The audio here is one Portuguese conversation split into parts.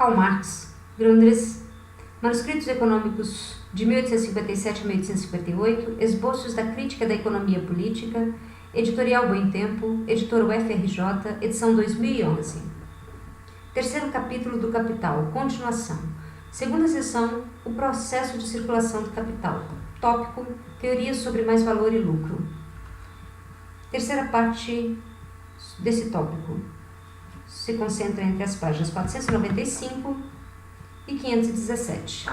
Karl Marx, Londres, Manuscritos Econômicos de 1857 a 1858, Esboços da Crítica da Economia Política, Editorial Bom Tempo, Editora UFRJ, edição 2011. Terceiro capítulo do Capital, continuação. Segunda seção, o processo de circulação do capital. Tópico, teorias sobre mais-valor e lucro. Terceira parte desse tópico se concentra entre as páginas 495 e 517.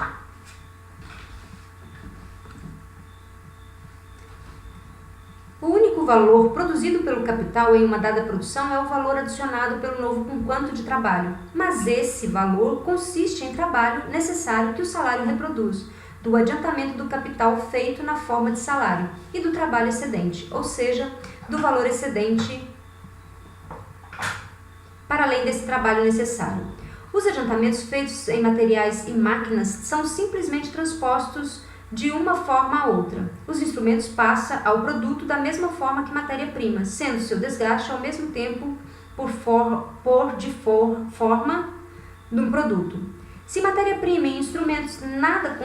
O único valor produzido pelo capital em uma dada produção é o valor adicionado pelo novo conquanto de trabalho, mas esse valor consiste em trabalho necessário que o salário reproduz, do adiantamento do capital feito na forma de salário e do trabalho excedente, ou seja, do valor excedente para além desse trabalho necessário. Os adiantamentos feitos em materiais e máquinas são simplesmente transpostos de uma forma a outra. Os instrumentos passam ao produto da mesma forma que matéria-prima, sendo seu desgaste ao mesmo tempo forma no produto. Se matéria-prima e instrumentos nada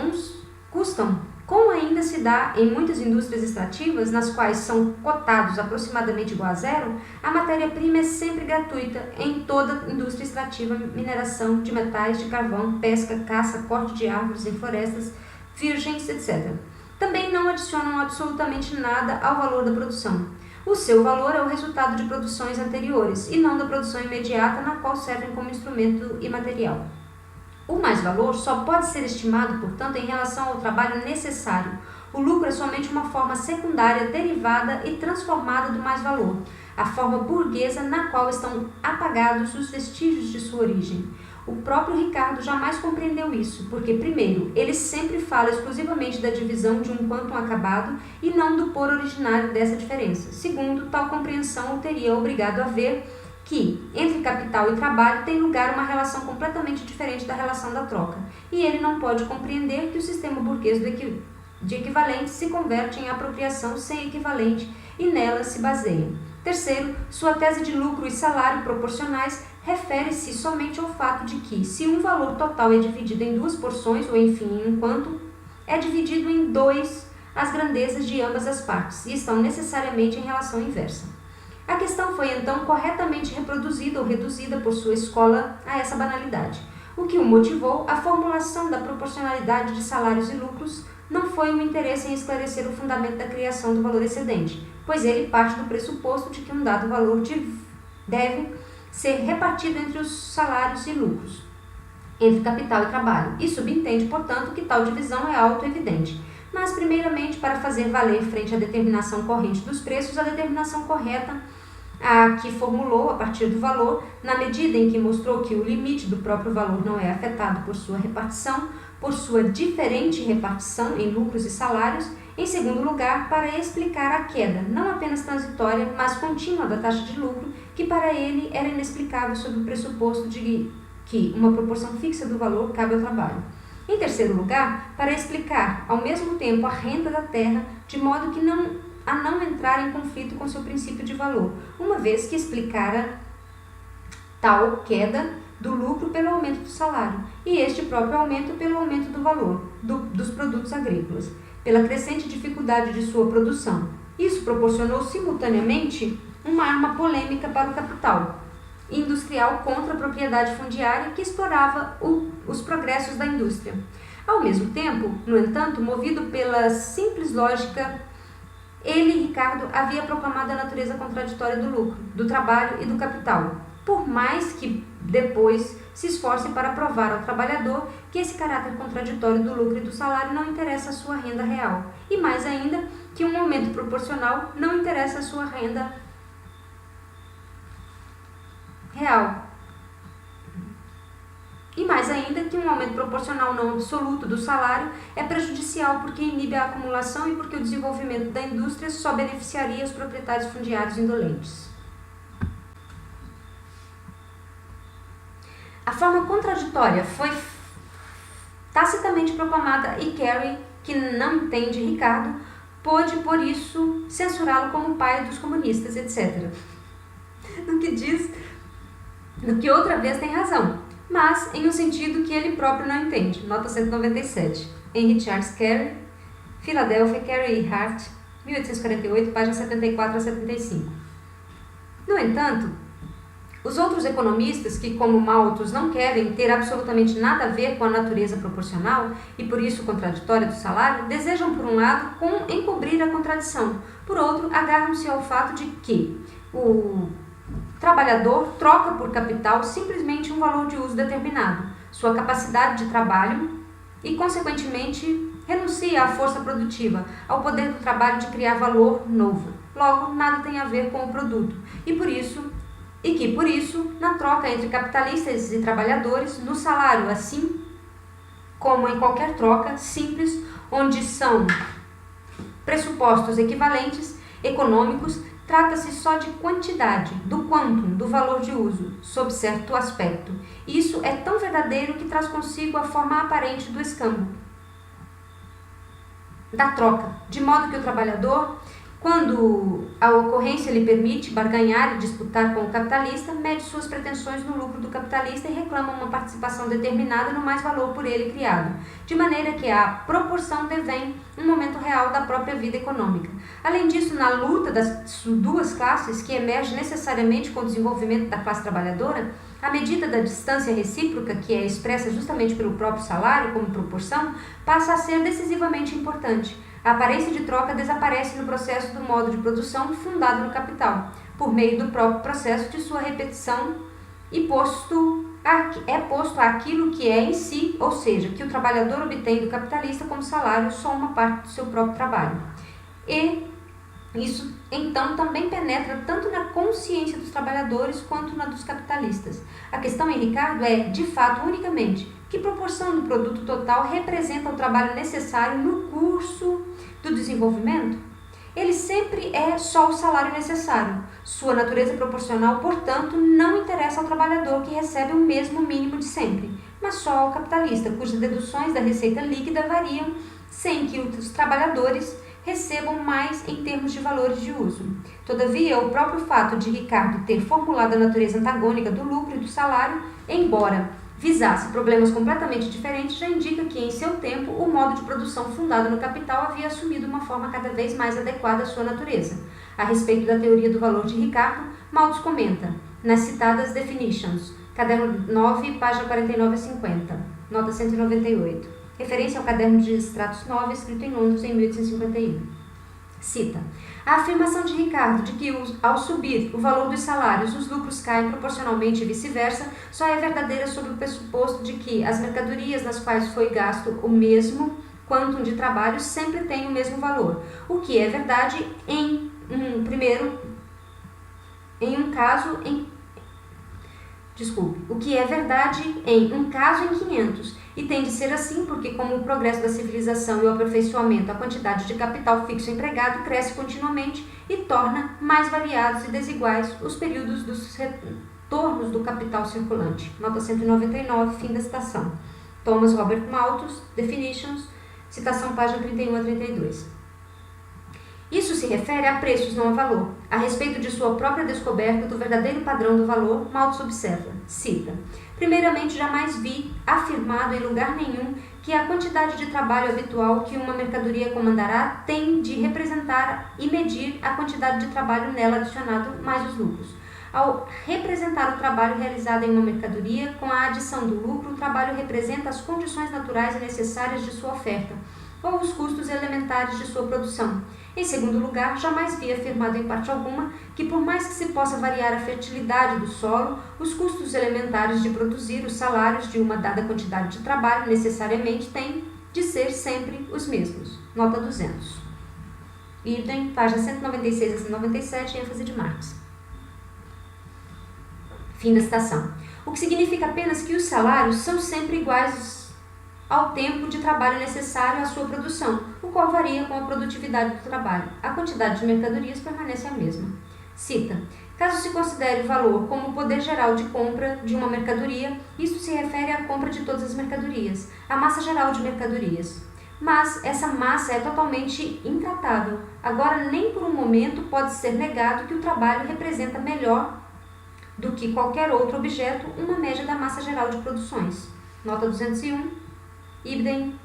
custam, como ainda se dá em muitas indústrias extrativas, nas quais são cotados aproximadamente igual a zero, a matéria-prima é sempre gratuita em toda indústria extrativa, mineração de metais, de carvão, pesca, caça, corte de árvores em florestas virgens, etc. Também não adicionam absolutamente nada ao valor da produção. O seu valor é o resultado de produções anteriores e não da produção imediata na qual servem como instrumento e material. O mais-valor só pode ser estimado, portanto, em relação ao trabalho necessário. O lucro é somente uma forma secundária, derivada e transformada do mais-valor, a forma burguesa na qual estão apagados os vestígios de sua origem. O próprio Ricardo jamais compreendeu isso, porque, primeiro, ele sempre fala exclusivamente da divisão de um quantum acabado e não do por originário dessa diferença. Segundo, tal compreensão o teria obrigado a ver que, entre capital e trabalho, tem lugar uma relação completamente diferente da relação da troca, e ele não pode compreender que o sistema burguês de equivalentes se converte em apropriação sem equivalente e nela se baseia. Terceiro, sua tese de lucro e salário proporcionais refere-se somente ao fato de que, se um valor total é dividido em duas porções, ou enfim em um quantum, é dividido em dois as grandezas de ambas as partes, e estão necessariamente em relação inversa. A questão foi então corretamente reproduzida ou reduzida por sua escola a essa banalidade. O que o motivou, a formulação da proporcionalidade de salários e lucros, não foi um interesse em esclarecer o fundamento da criação do valor excedente, pois ele parte do pressuposto de que um dado valor deve ser repartido entre os salários e lucros, entre capital e trabalho, e subentende, portanto, que tal divisão é auto-evidente. Mas, primeiramente, para fazer valer frente à determinação corrente dos preços, a determinação correta a que formulou a partir do valor, na medida em que mostrou que o limite do próprio valor não é afetado por sua repartição, por sua diferente repartição em lucros e salários. Em segundo lugar, para explicar a queda, não apenas transitória, mas contínua da taxa de lucro, que para ele era inexplicável sob o pressuposto de que uma proporção fixa do valor cabe ao trabalho. Em terceiro lugar, para explicar ao mesmo tempo a renda da terra, de modo que não entrar em conflito com seu princípio de valor, uma vez que explicara tal queda do lucro pelo aumento do salário, e este próprio aumento pelo aumento do valor dos produtos agrícolas, pela crescente dificuldade de sua produção. Isso proporcionou simultaneamente uma arma polêmica para o capital industrial contra a propriedade fundiária que explorava os progressos da indústria. Ao mesmo tempo, no entanto, movido pela simples lógica, ele, Ricardo, havia proclamado a natureza contraditória do lucro, do trabalho e do capital, por mais que depois se esforce para provar ao trabalhador que esse caráter contraditório do lucro e do salário não interessa a sua renda real, e mais ainda, que um aumento proporcional não interessa a sua renda real. E mais ainda, que um aumento proporcional não absoluto do salário é prejudicial porque inibe a acumulação e porque o desenvolvimento da indústria só beneficiaria os proprietários fundiários indolentes. A forma contraditória foi tacitamente proclamada e Carey, que não entende Ricardo, pôde, por isso, censurá-lo como pai dos comunistas, etc. No que outra vez tem razão. mas em um sentido que ele próprio não entende. Nota 197. Henry Charles Carey, Philadelphia, Carey e Hart, 1848, páginas 74 a 75. No entanto, os outros economistas que, como Malthus, não querem ter absolutamente nada a ver com a natureza proporcional e por isso contraditória do salário, desejam, por um lado, encobrir a contradição, por outro, agarram-se ao fato de que o trabalhador troca por capital simplesmente um valor de uso determinado, sua capacidade de trabalho e, consequentemente, renuncia à força produtiva, ao poder do trabalho de criar valor novo. Logo, nada tem a ver com o produto e que, por isso, na troca entre capitalistas e trabalhadores, no salário, assim como em qualquer troca simples, onde são pressupostos equivalentes, econômicos, trata-se só de quantidade, do quantum, do valor de uso, sob certo aspecto. Isso é tão verdadeiro que traz consigo a forma aparente do escambo, da troca, de modo que o trabalhador, quando a ocorrência lhe permite barganhar e disputar com o capitalista, mede suas pretensões no lucro do capitalista e reclama uma participação determinada no mais-valor por ele criado, de maneira que a proporção devém um momento real da própria vida econômica. Além disso, na luta das duas classes, que emerge necessariamente com o desenvolvimento da classe trabalhadora, a medida da distância recíproca, que é expressa justamente pelo próprio salário como proporção, passa a ser decisivamente importante. A aparência de troca desaparece no processo do modo de produção fundado no capital, por meio do próprio processo de sua repetição e posto àquilo que é em si, ou seja, que o trabalhador obtém do capitalista como salário só uma parte do seu próprio trabalho. E isso, então, também penetra tanto na consciência dos trabalhadores quanto na dos capitalistas. A questão em Ricardo é, de fato, unicamente, que proporção do produto total representa o trabalho necessário no curso do desenvolvimento? Ele sempre é só o salário necessário. Sua natureza proporcional, portanto, não interessa ao trabalhador que recebe o mesmo mínimo de sempre, mas só ao capitalista, cujas deduções da receita líquida variam sem que os trabalhadores recebam mais em termos de valores de uso. Todavia, o próprio fato de Ricardo ter formulado a natureza antagônica do lucro e do salário, embora visasse problemas completamente diferentes, já indica que, em seu tempo, o modo de produção fundado no capital havia assumido uma forma cada vez mais adequada à sua natureza. A respeito da teoria do valor de Ricardo, Malthus comenta, nas citadas Definitions, caderno 9, página 49 a 50, nota 198. Referência ao caderno de extratos 9, escrito em Londres em 1851. Cita: a afirmação de Ricardo de que, ao subir o valor dos salários, os lucros caem proporcionalmente e vice-versa, só é verdadeira sob o pressuposto de que as mercadorias nas quais foi gasto o mesmo quantum de trabalho sempre têm o mesmo valor, o que é verdade em um caso em 500, e tem de ser assim porque, com o progresso da civilização e o aperfeiçoamento, a quantidade de capital fixo empregado cresce continuamente e torna mais variados e desiguais os períodos dos retornos do capital circulante. Nota 199, fim da citação. Thomas Robert Malthus, Definitions, citação página 31 a 32. Isso se refere a preços, não a valor. A respeito de sua própria descoberta do verdadeiro padrão do valor, Malthus observa, cita: primeiramente, jamais vi afirmado em lugar nenhum que a quantidade de trabalho habitual que uma mercadoria comandará tem de representar e medir a quantidade de trabalho nela adicionado mais os lucros. Ao representar o trabalho realizado em uma mercadoria, com a adição do lucro, o trabalho representa as condições naturais e necessárias de sua oferta, ou os custos elementares de sua produção. Em segundo lugar, jamais vi afirmado em parte alguma que, por mais que se possa variar a fertilidade do solo, os custos elementares de produzir os salários de uma dada quantidade de trabalho necessariamente têm de ser sempre os mesmos. Nota 200. Idem, páginas 196 a 197, ênfase de Marx. Fim da citação. O que significa apenas que os salários são sempre iguais ao tempo de trabalho necessário à sua produção, o qual varia com a produtividade do trabalho. A quantidade de mercadorias permanece a mesma. Cita: caso se considere o valor como o poder geral de compra de uma mercadoria, isso se refere à compra de todas as mercadorias, a massa geral de mercadorias. Mas essa massa é totalmente intratável. Agora, nem por um momento pode ser negado que o trabalho representa melhor do que qualquer outro objeto uma média da massa geral de produções. Nota 201, Ibidem,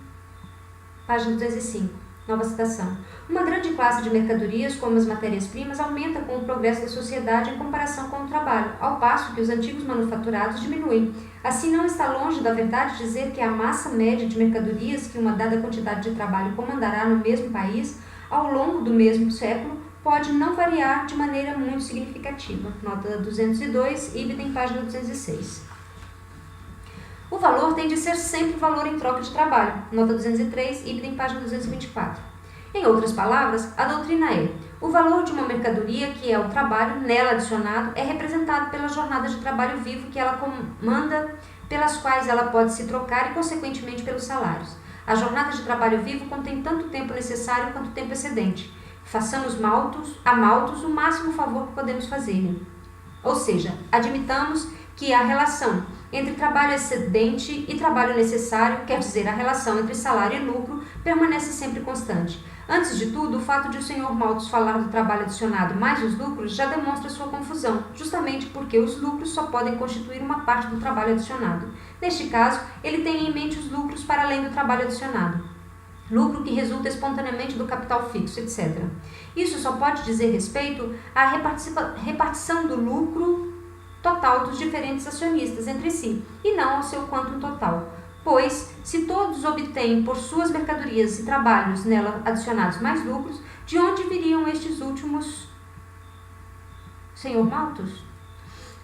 página 205. Nova citação. Uma grande classe de mercadorias, como as matérias-primas, aumenta com o progresso da sociedade em comparação com o trabalho, ao passo que os antigos manufaturados diminuem. Assim, não está longe da verdade dizer que a massa média de mercadorias que uma dada quantidade de trabalho comandará no mesmo país, ao longo do mesmo século, pode não variar de maneira muito significativa. Nota 202, Ibidem, página 206. O valor tem de ser sempre valor em troca de trabalho. Nota 203, Ibidem, página 224. Em outras palavras, a doutrina é: o valor de uma mercadoria, que é o trabalho nela adicionado, é representado pela jornada de trabalho vivo que ela comanda, pelas quais ela pode se trocar e, consequentemente, pelos salários. A jornada de trabalho vivo contém tanto tempo necessário quanto tempo excedente. Façamos a maltos o máximo favor que podemos fazer. Ou seja, admitamos que a relação entre trabalho excedente e trabalho necessário, quer dizer, a relação entre salário e lucro, permanece sempre constante. Antes de tudo, o fato de o Sr. Malthus falar do trabalho adicionado mais os lucros já demonstra sua confusão, justamente porque os lucros só podem constituir uma parte do trabalho adicionado. Neste caso, ele tem em mente os lucros para além do trabalho adicionado. Lucro que resulta espontaneamente do capital fixo, etc. Isso só pode dizer respeito à repartição do lucro total dos diferentes acionistas entre si, e não ao seu quantum total. Pois, se todos obtêm por suas mercadorias e trabalhos nela adicionados mais lucros, de onde viriam estes últimos, Sr. Malthus?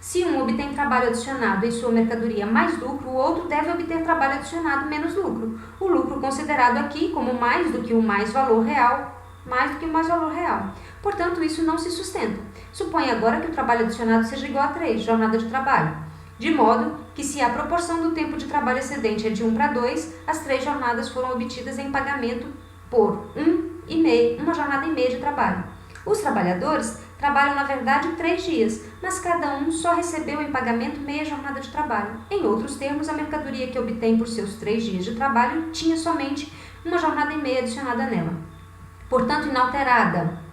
Se um obtém trabalho adicionado em sua mercadoria mais lucro, o outro deve obter trabalho adicionado menos lucro. O lucro considerado aqui como mais do que o mais valor real. Portanto, isso não se sustenta. Suponha agora que o trabalho adicionado seja igual a 3, jornada de trabalho. De modo que, se a proporção do tempo de trabalho excedente é de 1 para 2, as 3 jornadas foram obtidas em pagamento por uma jornada e meia de trabalho. Os trabalhadores trabalham, na verdade, 3 dias, mas cada um só recebeu em pagamento meia jornada de trabalho. Em outros termos, a mercadoria que obtém por seus 3 dias de trabalho tinha somente uma jornada e meia adicionada nela. Portanto, inalterada.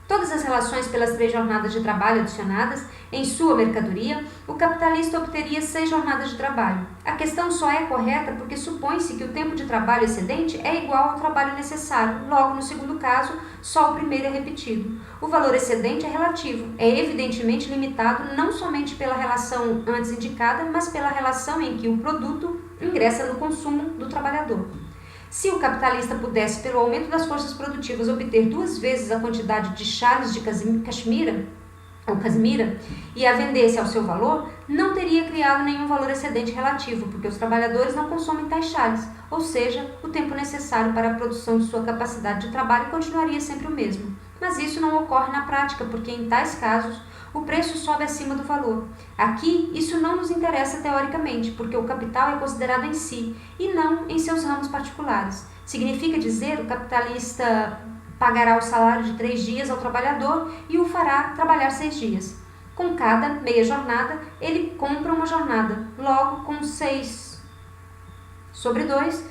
Todas as relações pelas 3 jornadas de trabalho adicionadas em sua mercadoria, o capitalista obteria 6 jornadas de trabalho. A questão só é correta porque supõe-se que o tempo de trabalho excedente é igual ao trabalho necessário. Logo, no segundo caso, só o primeiro é repetido. O valor excedente é relativo, é evidentemente limitado não somente pela relação antes indicada, mas pela relação em que o produto ingressa no consumo do trabalhador. Se o capitalista pudesse, pelo aumento das forças produtivas, obter 2 vezes a quantidade de chales de casimira, e a vendesse ao seu valor, não teria criado nenhum valor excedente relativo, porque os trabalhadores não consomem tais chales, ou seja, o tempo necessário para a produção de sua capacidade de trabalho continuaria sempre o mesmo. Mas isso não ocorre na prática, porque em tais casos, o preço sobe acima do valor. Aqui, isso não nos interessa teoricamente, porque o capital é considerado em si, e não em seus ramos particulares. Significa dizer, o capitalista pagará o salário de 3 dias ao trabalhador e o fará trabalhar 6 dias. Com cada meia jornada, ele compra uma jornada. Logo, com 6 sobre 2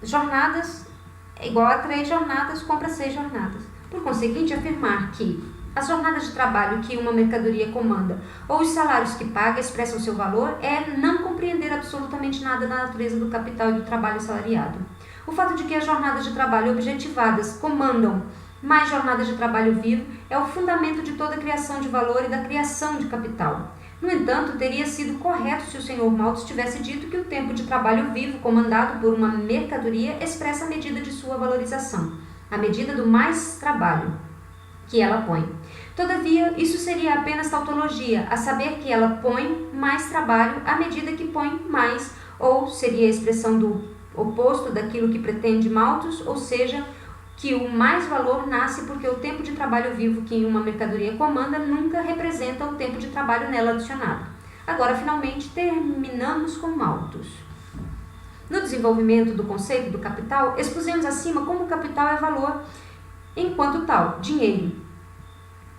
jornadas é igual a 3 jornadas, compra 6 jornadas. Por conseguinte, afirmar que as jornadas de trabalho que uma mercadoria comanda ou os salários que paga expressam seu valor é não compreender absolutamente nada da natureza do capital e do trabalho assalariado. O fato de que as jornadas de trabalho objetivadas comandam mais jornadas de trabalho vivo é o fundamento de toda a criação de valor e da criação de capital. No entanto, teria sido correto se o Sr. Malthus tivesse dito que o tempo de trabalho vivo comandado por uma mercadoria expressa a medida de sua valorização, a medida do mais trabalho que ela põe. Todavia, isso seria apenas tautologia, a saber que ela põe mais trabalho à medida que põe mais, ou seria a expressão do oposto daquilo que pretende Malthus, ou seja, que o mais valor nasce porque o tempo de trabalho vivo que uma mercadoria comanda nunca representa o tempo de trabalho nela adicionado. Agora, finalmente, terminamos com Malthus. No desenvolvimento do conceito do capital, expusemos acima como o capital é valor enquanto tal, dinheiro,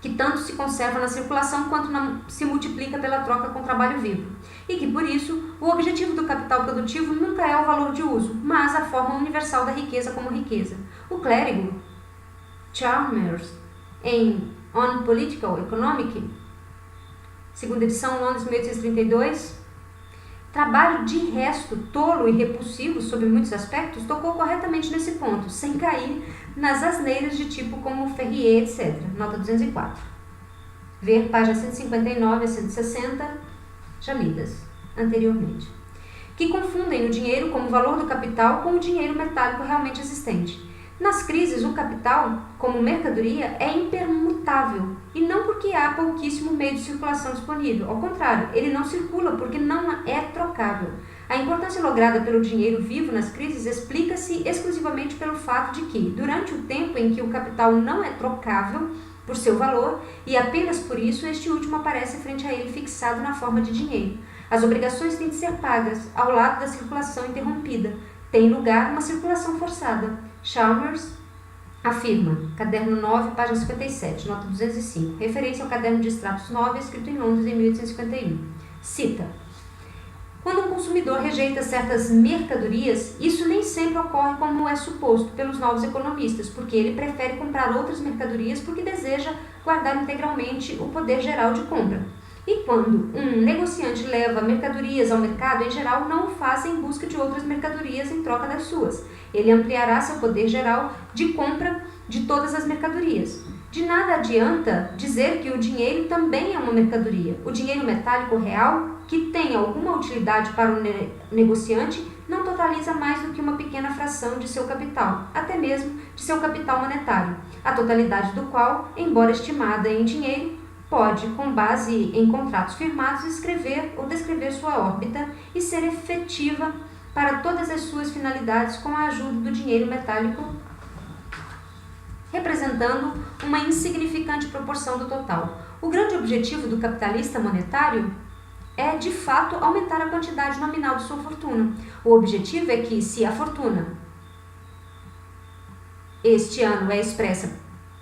que tanto se conserva na circulação quanto se multiplica pela troca com trabalho vivo, e que, por isso, o objetivo do capital produtivo nunca é o valor de uso, mas a forma universal da riqueza como riqueza. O clérigo Chalmers em On Political Economic, segunda edição, Londres, 1832, trabalho de resto tolo e repulsivo sobre muitos aspectos, tocou corretamente nesse ponto, sem cair nas asneiras de tipo como Ferrier, etc. Nota 204. Ver páginas 159 a 160, já lidas anteriormente. Que confundem o dinheiro como valor do capital com o dinheiro metálico realmente existente. Nas crises, o capital, como mercadoria, é impermutável, e não porque há pouquíssimo meio de circulação disponível. Ao contrário, ele não circula porque não é trocável. A importância lograda pelo dinheiro vivo nas crises explica-se exclusivamente pelo fato de que, durante o tempo em que o capital não é trocável por seu valor, e apenas por isso, este último aparece frente a ele fixado na forma de dinheiro. As obrigações têm de ser pagas, ao lado da circulação interrompida. Tem lugar uma circulação forçada. Chalmers afirma, caderno 9, página 57, nota 205, referência ao caderno de extratos 9, escrito em Londres em 1851. Cita: quando um consumidor rejeita certas mercadorias, isso nem sempre ocorre como é suposto pelos novos economistas, porque ele prefere comprar outras mercadorias porque deseja guardar integralmente o poder geral de compra. E quando um negociante leva mercadorias ao mercado, em geral não o faz em busca de outras mercadorias em troca das suas. Ele ampliará seu poder geral de compra de todas as mercadorias. De nada adianta dizer que o dinheiro também é uma mercadoria. O dinheiro metálico real, que tem alguma utilidade para o negociante, não totaliza mais do que uma pequena fração de seu capital, até mesmo de seu capital monetário, a totalidade do qual, embora estimada em dinheiro, pode, com base em contratos firmados, escrever ou descrever sua órbita e ser efetiva para todas as suas finalidades com a ajuda do dinheiro metálico, representando uma insignificante proporção do total. O grande objetivo do capitalista monetário é, de fato, aumentar a quantidade nominal de sua fortuna. O objetivo é que, se a fortuna este ano é expressa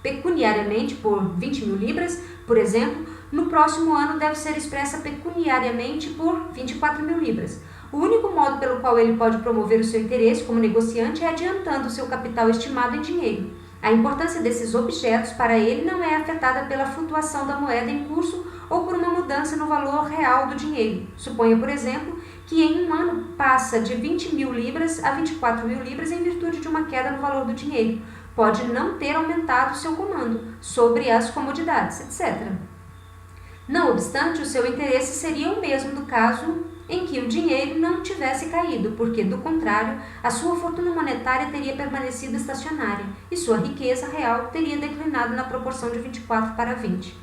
pecuniariamente por 20 mil libras, por exemplo, no próximo ano deve ser expressa pecuniariamente por 24 mil libras. O único modo pelo qual ele pode promover o seu interesse como negociante é adiantando o seu capital estimado em dinheiro. A importância desses objetos para ele não é afetada pela flutuação da moeda em curso ou por uma mudança no valor real do dinheiro. Suponha, por exemplo, que em um ano passa de 20 mil libras a 24 mil libras em virtude de uma queda no valor do dinheiro. Pode não ter aumentado seu comando sobre as comodidades, etc. Não obstante, o seu interesse seria o mesmo do caso em que o dinheiro não tivesse caído, porque, do contrário, a sua fortuna monetária teria permanecido estacionária e sua riqueza real teria declinado na proporção de 24 para 20.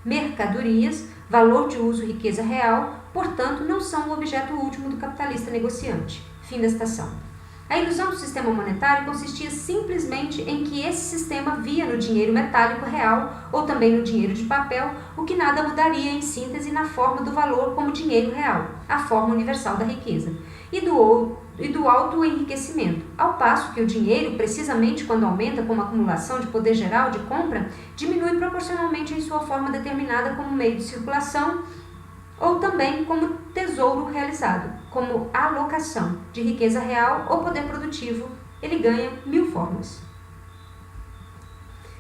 Mercadorias, valor de uso, riqueza real, portanto, não são o objeto último do capitalista negociante. Fim da citação. A ilusão do sistema monetário consistia simplesmente em que esse sistema via no dinheiro metálico real, ou também no dinheiro de papel, o que nada mudaria em síntese na forma do valor como dinheiro real, a forma universal da riqueza, e do auto-enriquecimento, ao passo que o dinheiro, precisamente quando aumenta como acumulação de poder geral de compra, diminui proporcionalmente em sua forma determinada como meio de circulação, ou também como tesouro realizado, como alocação de riqueza real ou poder produtivo. Ele ganha 1000 formas.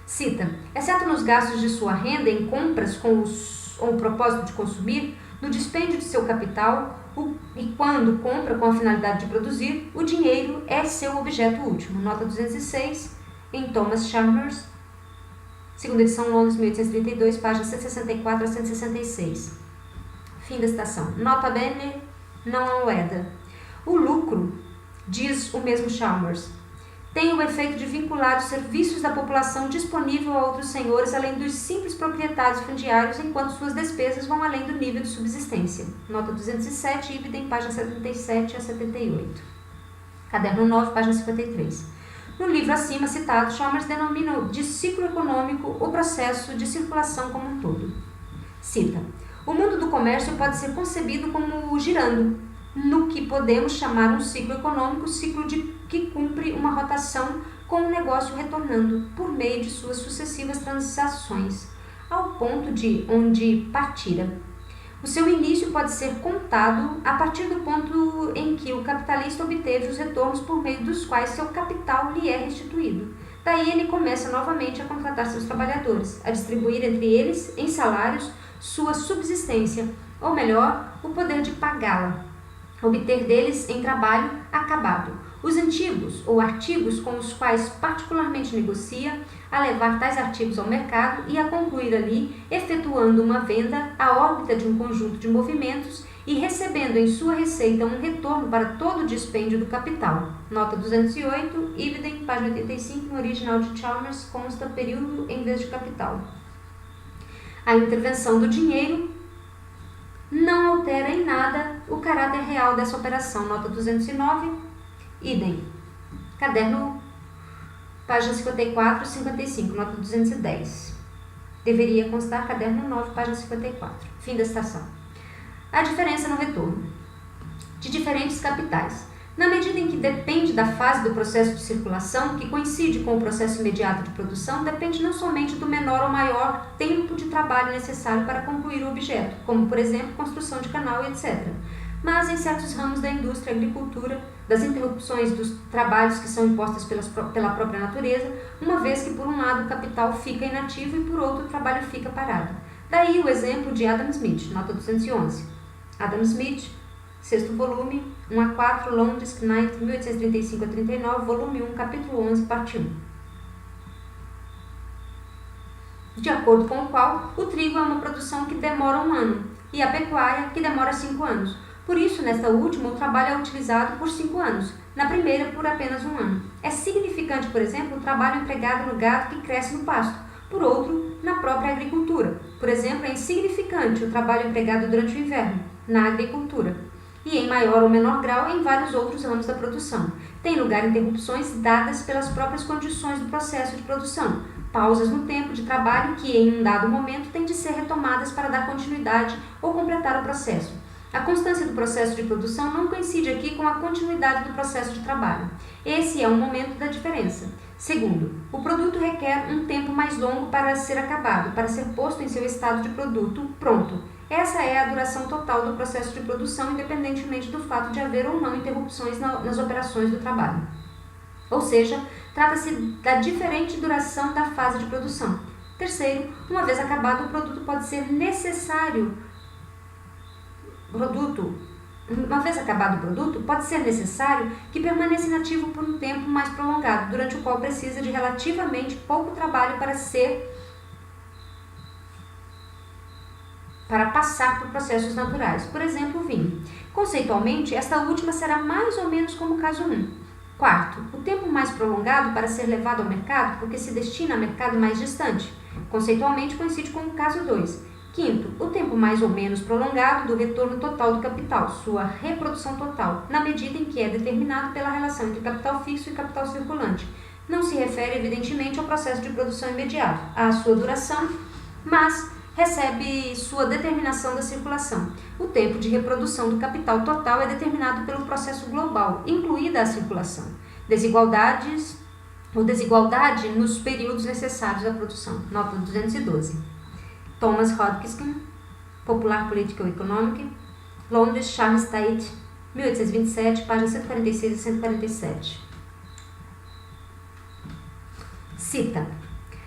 Cita: exceto nos gastos de sua renda em compras com o propósito de consumir, no dispêndio de seu capital e quando compra com a finalidade de produzir, o dinheiro é seu objeto último. Nota 206, em Thomas Chalmers, segunda edição, Londres, 1832, páginas 164 a 166. Fim da citação. Nota bene, não a moeda. O lucro, diz o mesmo Chalmers, tem o efeito de vincular os serviços da população disponível a outros senhores além dos simples proprietários fundiários, enquanto suas despesas vão além do nível de subsistência. Nota 207, Ibidem, páginas 77 a 78. Caderno 9, página 53. No livro acima citado, Chalmers denomina de ciclo econômico o processo de circulação como um todo. Cita: o mundo do comércio pode ser concebido como girando, no que podemos chamar um ciclo econômico, ciclo que cumpre uma rotação com o negócio retornando, por meio de suas sucessivas transações, ao ponto de onde partira. O seu início pode ser contado a partir do ponto em que o capitalista obteve os retornos por meio dos quais seu capital lhe é restituído. Daí ele começa novamente a contratar seus trabalhadores, a distribuir entre eles, em salários, sua subsistência, ou melhor, o poder de pagá-la, obter deles em trabalho acabado os antigos ou artigos com os quais particularmente negocia, a levar tais artigos ao mercado e a concluir ali, efetuando uma venda à órbita de um conjunto de movimentos e recebendo em sua receita um retorno para todo o dispêndio do capital. Nota 208, Ibiden, página 85, no original de Chalmers, consta período em vez de capital. A intervenção do dinheiro não altera em nada o caráter real dessa operação. Nota 209, idem. Caderno, página 54 e 55, nota 210. Deveria constar caderno 9, página 54. Fim da citação. A diferença no retorno de diferentes capitais. Na medida em que depende da fase do processo de circulação, que coincide com o processo imediato de produção, depende não somente do menor ou maior tempo de trabalho necessário para concluir o objeto, como, por exemplo, construção de canal e etc., mas em certos ramos da indústria e agricultura, das interrupções dos trabalhos que são impostas pela própria natureza, uma vez que, por um lado, o capital fica inativo e, por outro, o trabalho fica parado. Daí o exemplo de Adam Smith, nota 211. Adam Smith, sexto volume, 1-4, Londres, Knight, 1835-39, volume 1, capítulo 11, parte 1. De acordo com o qual, o trigo é uma produção que demora 1 ano e a pecuária que demora 5 anos. Por isso, nesta última, o trabalho é utilizado por 5 anos, na primeira por apenas 1 ano. É significante, por exemplo, o trabalho empregado no gado que cresce no pasto, por outro, na própria agricultura. Por exemplo, é insignificante o trabalho empregado durante o inverno, na agricultura, e em maior ou menor grau em vários outros ramos da produção. Tem lugar interrupções dadas pelas próprias condições do processo de produção, pausas no tempo de trabalho que, em um dado momento, têm de ser retomadas para dar continuidade ou completar o processo. A constância do processo de produção não coincide aqui com a continuidade do processo de trabalho. Esse é um momento da diferença. Segundo, o produto requer um tempo mais longo para ser acabado, para ser posto em seu estado de produto pronto. Essa é a duração total do processo de produção, independentemente do fato de haver ou não interrupções nas operações do trabalho. Ou seja, trata-se da diferente duração da fase de produção. Terceiro, uma vez acabado, o produto pode ser necessário que permaneça inativo por um tempo mais prolongado, durante o qual precisa de relativamente pouco trabalho para passar por processos naturais, por exemplo, o vinho. Conceitualmente, esta última será mais ou menos como o caso 1. Quarto, o tempo mais prolongado para ser levado ao mercado, porque se destina a mercado mais distante. Conceitualmente, coincide com o caso 2. Quinto, o tempo mais ou menos prolongado do retorno total do capital, sua reprodução total, na medida em que é determinado pela relação entre capital fixo e capital circulante. Não se refere, evidentemente, ao processo de produção imediato, à sua duração, mas recebe sua determinação da circulação. O tempo de reprodução do capital total é determinado pelo processo global, incluída a circulação. Desigualdade nos períodos necessários à produção. Nota 212. Thomas Hodgkin, Popular Political Economic, Londres, Charles Tate, 1827, páginas 146 e 147. Cita.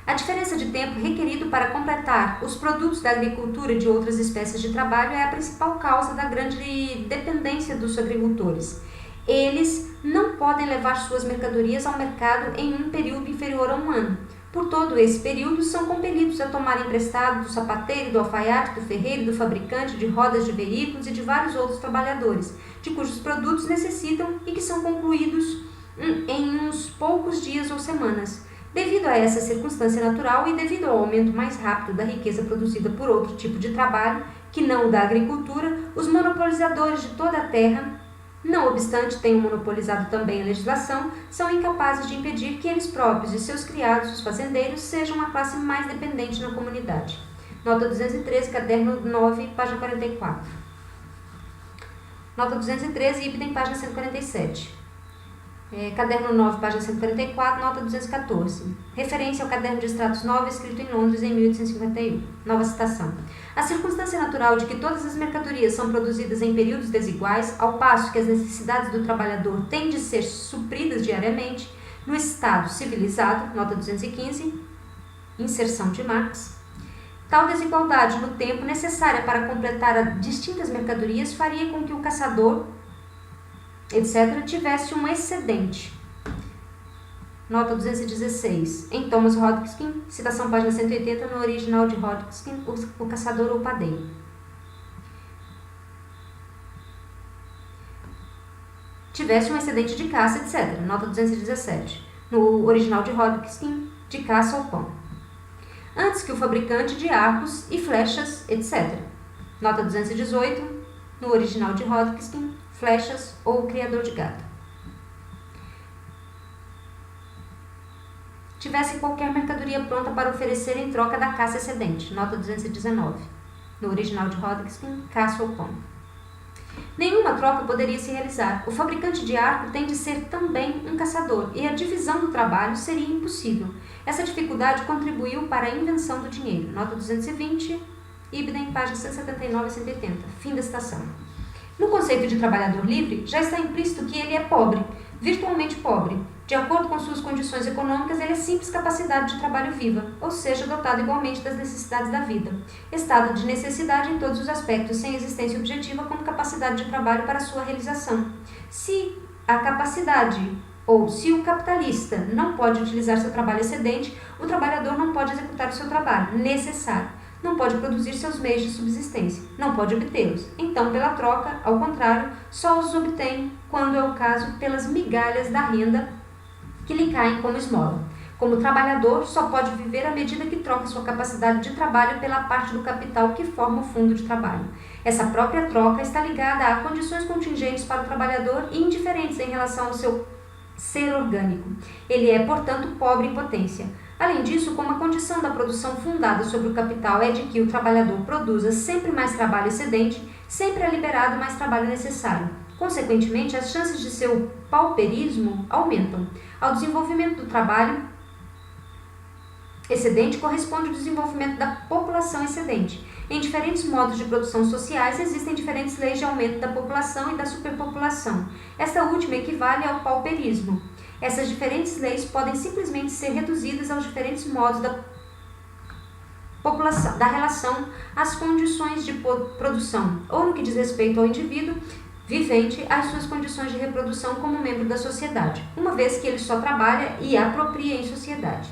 A diferença de tempo requerido para completar os produtos da agricultura e de outras espécies de trabalho é a principal causa da grande dependência dos agricultores. Eles não podem levar suas mercadorias ao mercado em um período inferior a 1 ano. Por todo esse período, são compelidos a tomar emprestado do sapateiro, do alfaiate, do ferreiro, do fabricante de rodas de veículos e de vários outros trabalhadores, de cujos produtos necessitam e que são concluídos em uns poucos dias ou semanas. Devido a essa circunstância natural e devido ao aumento mais rápido da riqueza produzida por outro tipo de trabalho, que não o da agricultura, os monopolizadores de toda a terra, não obstante tenham monopolizado também a legislação, são incapazes de impedir que eles próprios e seus criados, os fazendeiros, sejam a classe mais dependente na comunidade. Nota 213, caderno 9, página 44. Nota 213, Ibiden, página 147. Caderno 9, página 144, nota 214. Referência ao caderno de extratos 9, escrito em Londres em 1851. Nova citação. A circunstância natural de que todas as mercadorias são produzidas em períodos desiguais, ao passo que as necessidades do trabalhador têm de ser supridas diariamente, No Estado civilizado, nota 215, inserção de Marx, tal desigualdade no tempo necessária para completar distintas mercadorias faria com que o caçador, etc., tivesse um excedente. Nota 216. Em Thomas Hodgkin, citação página 180, no original de Hodgkin, o caçador ou padeiro. Tivesse um excedente de caça, etc. Nota 217. No original de Hodgkin, de caça ou pão. Antes que o fabricante de arcos e flechas, etc. Nota 218. No original de Hodgkin, flechas ou o criador de gado. Tivesse qualquer mercadoria pronta para oferecer em troca da caça excedente. Nota 219. No original de Hodgkin, caça ou pão. Nenhuma troca poderia se realizar. O fabricante de arco tem de ser também um caçador, e a divisão do trabalho seria impossível. Essa dificuldade contribuiu para a invenção do dinheiro. Nota 220, Ibidem, páginas 179 e 180. Fim da citação. No conceito de trabalhador livre, já está implícito que ele é pobre, virtualmente pobre. De acordo com suas condições econômicas, ele é simples capacidade de trabalho viva, ou seja, dotado igualmente das necessidades da vida. Estado de necessidade em todos os aspectos, sem existência objetiva como capacidade de trabalho para sua realização. Se a capacidade, ou se o capitalista não pode utilizar seu trabalho excedente, o trabalhador não pode executar o seu trabalho necessário. Não pode produzir seus meios de subsistência, não pode obtê-los. Então, pela troca, ao contrário, só os obtém, quando é o caso, pelas migalhas da renda que lhe caem como esmola. Como trabalhador, só pode viver à medida que troca sua capacidade de trabalho pela parte do capital que forma o fundo de trabalho. Essa própria troca está ligada a condições contingentes para o trabalhador e indiferentes em relação ao seu ser orgânico. Ele é, portanto, pobre em potência. Além disso, como a condição da produção fundada sobre o capital é de que o trabalhador produza sempre mais trabalho excedente, sempre é liberado mais trabalho necessário. Consequentemente, as chances de seu pauperismo aumentam. Ao desenvolvimento do trabalho excedente corresponde o desenvolvimento da população excedente. Em diferentes modos de produção sociais existem diferentes leis de aumento da população e da superpopulação. Esta última equivale ao pauperismo. Essas diferentes leis podem simplesmente ser reduzidas aos diferentes modos da população, da relação às condições de produção, ou no que diz respeito ao indivíduo vivente, às suas condições de reprodução como membro da sociedade, uma vez que ele só trabalha e apropria em sociedade.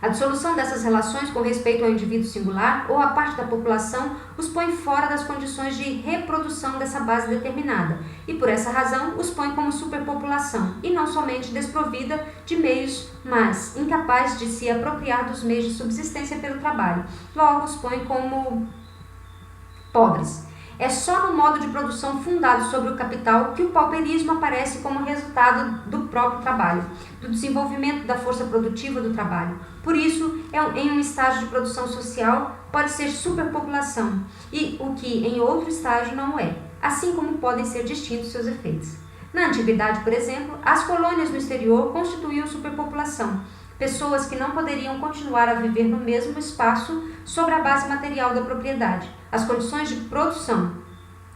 A dissolução dessas relações com respeito ao indivíduo singular ou à parte da população os põe fora das condições de reprodução dessa base determinada e, por essa razão, os põe como superpopulação e não somente desprovida de meios, mas incapaz de se apropriar dos meios de subsistência pelo trabalho. Logo, os põe como pobres. É só no modo de produção fundado sobre o capital que o pauperismo aparece como resultado do próprio trabalho, do desenvolvimento da força produtiva do trabalho. Por isso, em um estágio de produção social, pode ser superpopulação, e o que em outro estágio não é, assim como podem ser distintos seus efeitos. Na antiguidade, por exemplo, as colônias no exterior constituíam superpopulação, pessoas que não poderiam continuar a viver no mesmo espaço sobre a base material da propriedade. As condições de produção.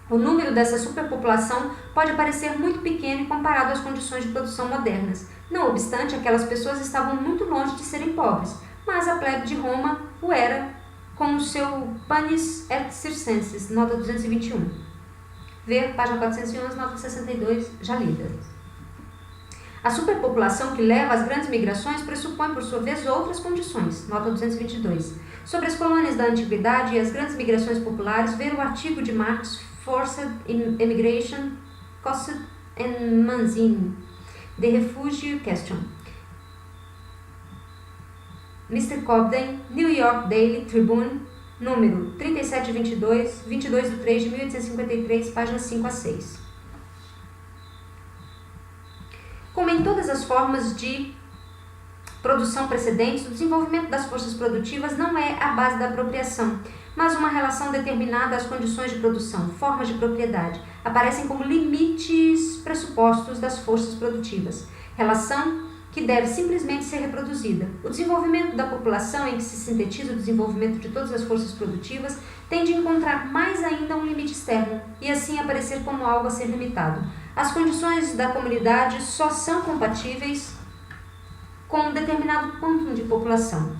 O número dessa superpopulação pode parecer muito pequeno comparado às condições de produção modernas. Não obstante, aquelas pessoas estavam muito longe de serem pobres, mas a plebe de Roma o era com o seu panis et circenses, nota 221. Ver página 411, nota 62, já lida. A superpopulação que leva às grandes migrações pressupõe, por sua vez, outras condições. Nota 222. Sobre as colônias da antiguidade e as grandes migrações populares, ver o artigo de Marx, Forced Immigration, Cost and Manzini, The Refugee Question. Mr. Cobden, New York Daily Tribune, número 3722, 22 de 3 de 1853, páginas 5 a 6. Como em todas as formas de produção precedentes, o desenvolvimento das forças produtivas não é a base da apropriação, mas uma relação determinada às condições de produção, formas de propriedade, aparecem como limites pressupostos das forças produtivas, relação que deve simplesmente ser reproduzida. O desenvolvimento da população, em que se sintetiza o desenvolvimento de todas as forças produtivas, tende a encontrar mais ainda um limite externo e assim aparecer como algo a ser limitado. As condições da comunidade só são compatíveis com um determinado quantum de população.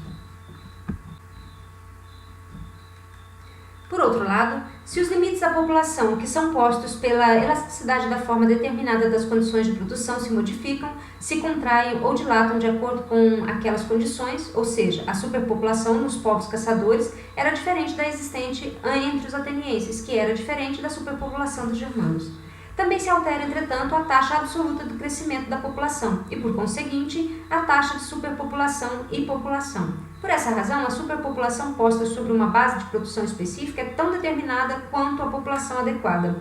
Por outro lado, se os limites da população, que são postos pela elasticidade da forma determinada das condições de produção, se modificam, se contraem ou dilatam de acordo com aquelas condições, ou seja, a superpopulação nos povos caçadores era diferente da existente entre os atenienses, que era diferente da superpopulação dos germanos. Também se altera, entretanto, a taxa absoluta do crescimento da população e, por conseguinte, a taxa de superpopulação e população. Por essa razão, a superpopulação posta sobre uma base de produção específica é tão determinada quanto a população adequada.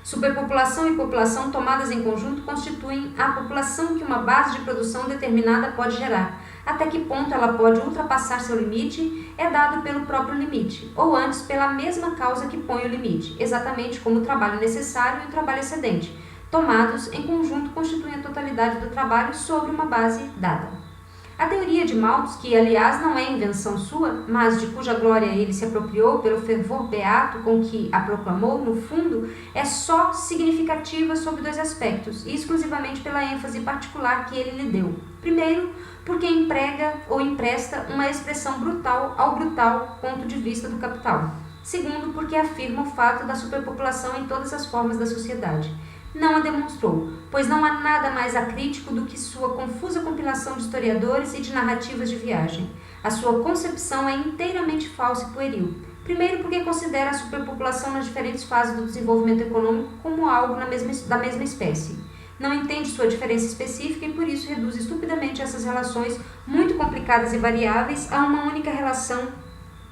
Superpopulação e população tomadas em conjunto constituem a população que uma base de produção determinada pode gerar. Até que ponto ela pode ultrapassar seu limite é dado pelo próprio limite, ou antes pela mesma causa que põe o limite, exatamente como o trabalho necessário e o trabalho excedente. Tomados em conjunto constituem a totalidade do trabalho sobre uma base dada. A teoria de Malthus, que aliás não é invenção sua, mas de cuja glória ele se apropriou pelo fervor beato com que a proclamou, no fundo, é só significativa sob dois aspectos, e exclusivamente pela ênfase particular que ele lhe deu. Primeiro, porque emprega ou empresta uma expressão brutal ao brutal ponto de vista do capital. Segundo, porque afirma o fato da superpopulação em todas as formas da sociedade. Não a demonstrou, pois não há nada mais acrítico do que sua confusa compilação de historiadores e de narrativas de viagem. A sua concepção é inteiramente falsa e pueril. Primeiro, porque considera a superpopulação nas diferentes fases do desenvolvimento econômico como algo da mesma espécie. Não entende sua diferença específica e por isso reduz estupidamente essas relações muito complicadas e variáveis a uma única relação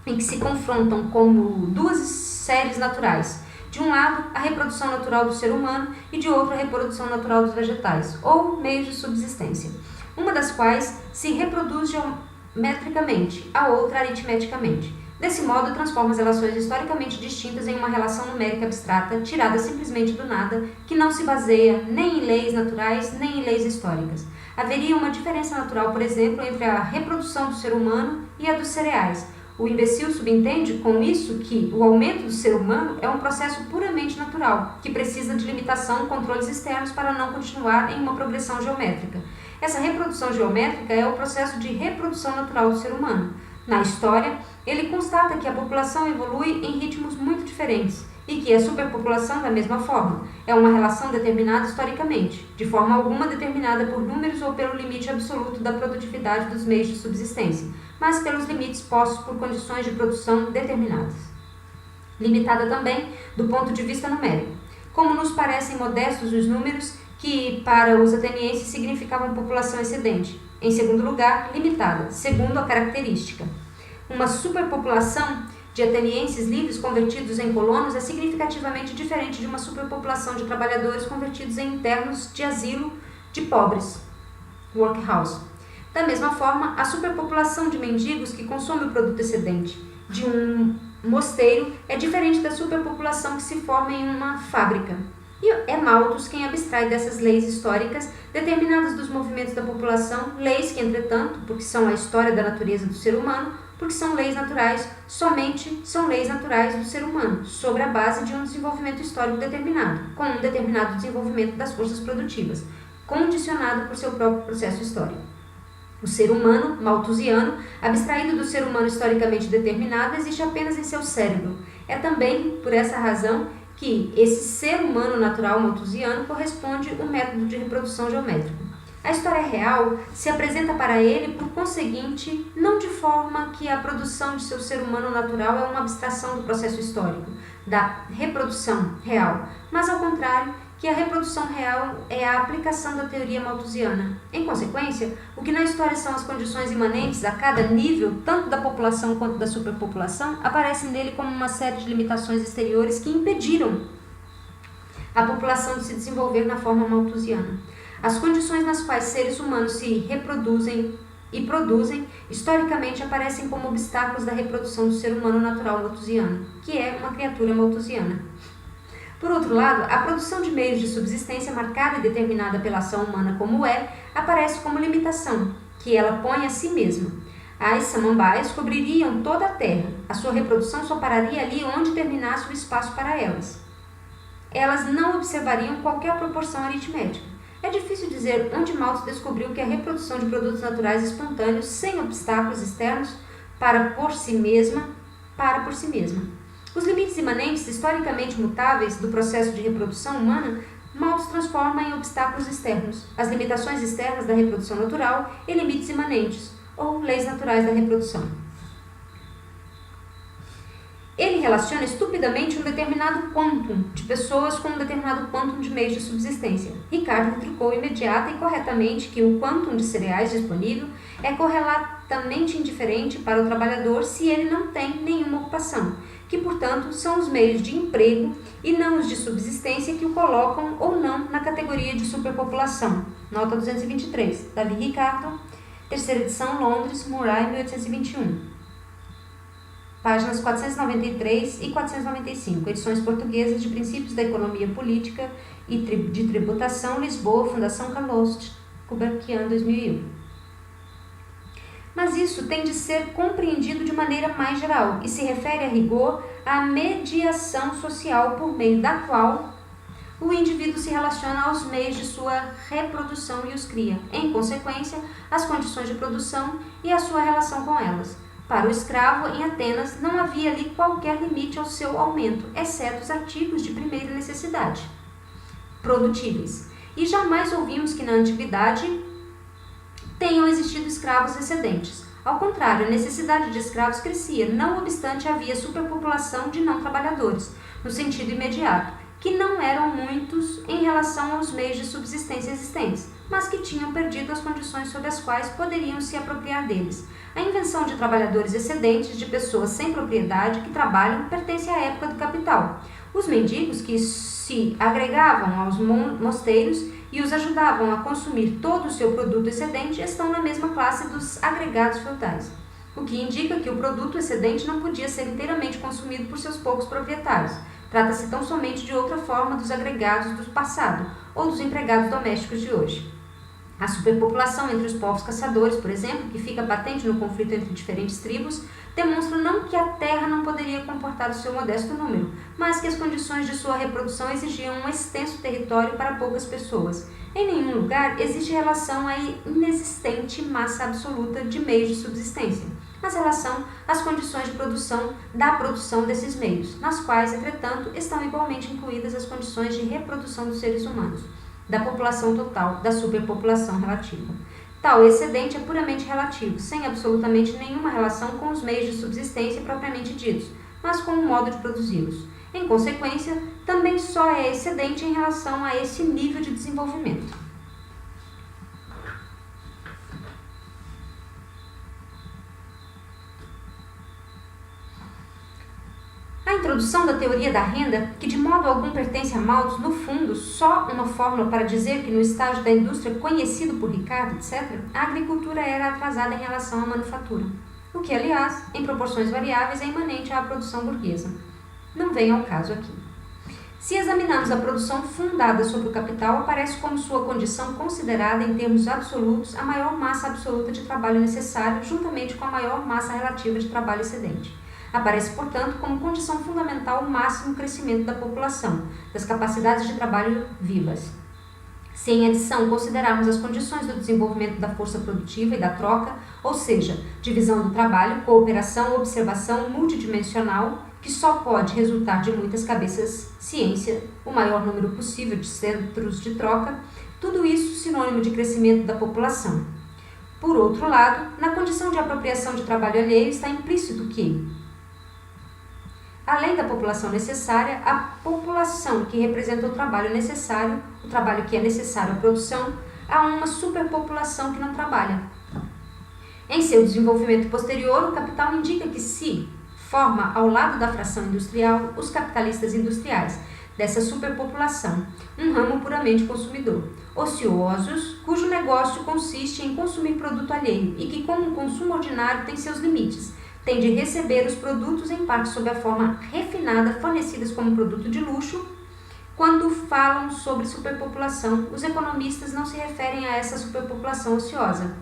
em que se confrontam como duas séries naturais. De um lado, a reprodução natural do ser humano e de outro, a reprodução natural dos vegetais, ou meios de subsistência, uma das quais se reproduz geometricamente, a outra aritmeticamente. Desse modo, transforma as relações historicamente distintas em uma relação numérica abstrata, tirada simplesmente do nada, que não se baseia nem em leis naturais, nem em leis históricas. Haveria uma diferença natural, por exemplo, entre a reprodução do ser humano e a dos cereais. O imbecil subentende com isso que o aumento do ser humano é um processo puramente natural, que precisa de limitação e controles externos para não continuar em uma progressão geométrica. Essa reprodução geométrica é o processo de reprodução natural do ser humano. Na história, ele constata que a população evolui em ritmos muito diferentes e que a superpopulação, da mesma forma, é uma relação determinada historicamente, de forma alguma determinada por números ou pelo limite absoluto da produtividade dos meios de subsistência, mas pelos limites postos por condições de produção determinadas. Limitada também do ponto de vista numérico. Como nos parecem modestos os números que, para os atenienses, significavam população excedente. Em segundo lugar, limitada, segundo a característica. Uma superpopulação de atenienses livres convertidos em colonos é significativamente diferente de uma superpopulação de trabalhadores convertidos em internos de asilo de pobres, workhouse. Da mesma forma, a superpopulação de mendigos que consome o produto excedente de um mosteiro é diferente da superpopulação que se forma em uma fábrica. E é Malthus quem abstrai dessas leis históricas determinadas dos movimentos da população, leis que, entretanto, porque são a história da natureza do ser humano, porque são leis naturais, somente são leis naturais do ser humano, sobre a base de um desenvolvimento histórico determinado, com um determinado desenvolvimento das forças produtivas, condicionado por seu próprio processo histórico. O ser humano malthusiano, abstraído do ser humano historicamente determinado, existe apenas em seu cérebro. É também por essa razão que esse ser humano natural malthusiano corresponde ao método de reprodução geométrico. A história real se apresenta para ele, por conseguinte, não de forma que a produção de seu ser humano natural é uma abstração do processo histórico, da reprodução real, mas ao contrário, que a reprodução real é a aplicação da teoria malthusiana. Em consequência, o que na história são as condições imanentes a cada nível, tanto da população quanto da superpopulação, aparecem nele como uma série de limitações exteriores que impediram a população de se desenvolver na forma malthusiana. As condições nas quais seres humanos se reproduzem e produzem, historicamente aparecem como obstáculos da reprodução do ser humano natural malthusiano, que é uma criatura malthusiana. Por outro lado, a produção de meios de subsistência marcada e determinada pela ação humana como aparece como limitação, que ela põe a si mesma. As samambaias cobririam toda a terra, a sua reprodução só pararia ali onde terminasse o espaço para elas. Elas não observariam qualquer proporção aritmética. É difícil dizer onde Malthus descobriu que a reprodução de produtos naturais espontâneos, sem obstáculos externos, para por si mesma. Os limites imanentes, historicamente mutáveis, do processo de reprodução humana, Malthus transforma em obstáculos externos, as limitações externas da reprodução natural em limites imanentes, ou leis naturais da reprodução. Ele relaciona estupidamente um determinado quantum de pessoas com um determinado quantum de meios de subsistência. Ricardo retrucou imediata e corretamente que o quantum de cereais disponível é correlatamente indiferente para o trabalhador se ele não tem nenhuma ocupação, que, portanto, são os meios de emprego e não os de subsistência que o colocam ou não na categoria de superpopulação. Nota 223. Davi Ricardo, terceira edição, Londres, Murray, 1821. Páginas 493 e 495, edições portuguesas de Princípios da Economia Política e de Tributação, Lisboa, Fundação Carlos Gulbenkian, 2001. Mas isso tem de ser compreendido de maneira mais geral e se refere a rigor à mediação social por meio da qual o indivíduo se relaciona aos meios de sua reprodução e os cria, em consequência, as condições de produção e a sua relação com elas. Para o escravo, em Atenas, não havia ali qualquer limite ao seu aumento, exceto os artigos de primeira necessidade, produtíveis. E jamais ouvimos que na antiguidade tenham existido escravos excedentes. Ao contrário, a necessidade de escravos crescia, não obstante havia superpopulação de não trabalhadores, no sentido imediato, que não eram muitos em relação aos meios de subsistência existentes, mas que tinham perdido as condições sob as quais poderiam se apropriar deles. A invenção de trabalhadores excedentes, de pessoas sem propriedade que trabalham, pertence à época do capital. Os mendigos que se agregavam aos mosteiros e os ajudavam a consumir todo o seu produto excedente estão na mesma classe dos agregados feudais, o que indica que o produto excedente não podia ser inteiramente consumido por seus poucos proprietários. Trata-se tão somente de outra forma dos agregados do passado ou dos empregados domésticos de hoje. A superpopulação entre os povos caçadores, por exemplo, que fica patente no conflito entre diferentes tribos, demonstra não que a terra não poderia comportar o seu modesto número, mas que as condições de sua reprodução exigiam um extenso território para poucas pessoas. Em nenhum lugar existe relação à inexistente massa absoluta de meios de subsistência, mas relação às condições de produção da produção desses meios, nas quais, entretanto, estão igualmente incluídas as condições de reprodução dos seres humanos, da população total, da superpopulação relativa. Tal excedente é puramente relativo, sem absolutamente nenhuma relação com os meios de subsistência propriamente ditos, mas com o modo de produzi-los. Em consequência, também só é excedente em relação a esse nível de desenvolvimento. A introdução da teoria da renda, que de modo algum pertence a Malthus, no fundo, só uma fórmula para dizer que no estágio da indústria conhecido por Ricardo, etc., a agricultura era atrasada em relação à manufatura, o que, aliás, em proporções variáveis, é imanente à produção burguesa. Não vem ao caso aqui. Se examinamos a produção fundada sobre o capital, aparece como sua condição considerada em termos absolutos a maior massa absoluta de trabalho necessário, juntamente com a maior massa relativa de trabalho excedente. Aparece, portanto, como condição fundamental o máximo crescimento da população, das capacidades de trabalho vivas. Se em adição considerarmos as condições do desenvolvimento da força produtiva e da troca, ou seja, divisão do trabalho, cooperação, observação multidimensional, que só pode resultar de muitas cabeças, ciência, o maior número possível de centros de troca, tudo isso sinônimo de crescimento da população. Por outro lado, na condição de apropriação de trabalho alheio está implícito que, além da população necessária, a população que representa o trabalho necessário, o trabalho que é necessário à produção, há uma superpopulação que não trabalha. Em seu desenvolvimento posterior, o capital indica que se forma, ao lado da fração industrial, os capitalistas industriais, dessa superpopulação, um ramo puramente consumidor, ociosos, cujo negócio consiste em consumir produto alheio e que, como o consumo ordinário, tem seus limites, tem de receber os produtos em parte sob a forma refinada, fornecidas como produto de luxo. Quando falam sobre superpopulação, os economistas não se referem a essa superpopulação ociosa.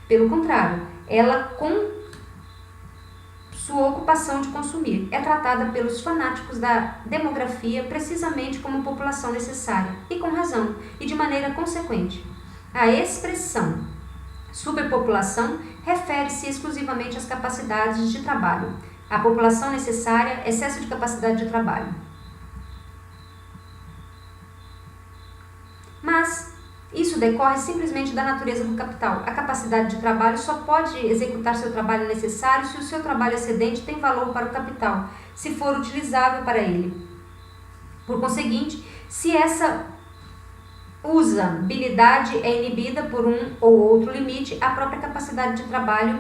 Pelo contrário, ela sua ocupação de consumir é tratada pelos fanáticos da demografia precisamente como população necessária, e com razão, e de maneira consequente. A expressão superpopulação refere-se exclusivamente às capacidades de trabalho. A população necessária, excesso de capacidade de trabalho. Mas isso decorre simplesmente da natureza do capital. A capacidade de trabalho só pode executar seu trabalho necessário se o seu trabalho excedente tem valor para o capital, se for utilizável para ele. Por conseguinte, se essa usabilidade é inibida por um ou outro limite, a própria capacidade de trabalho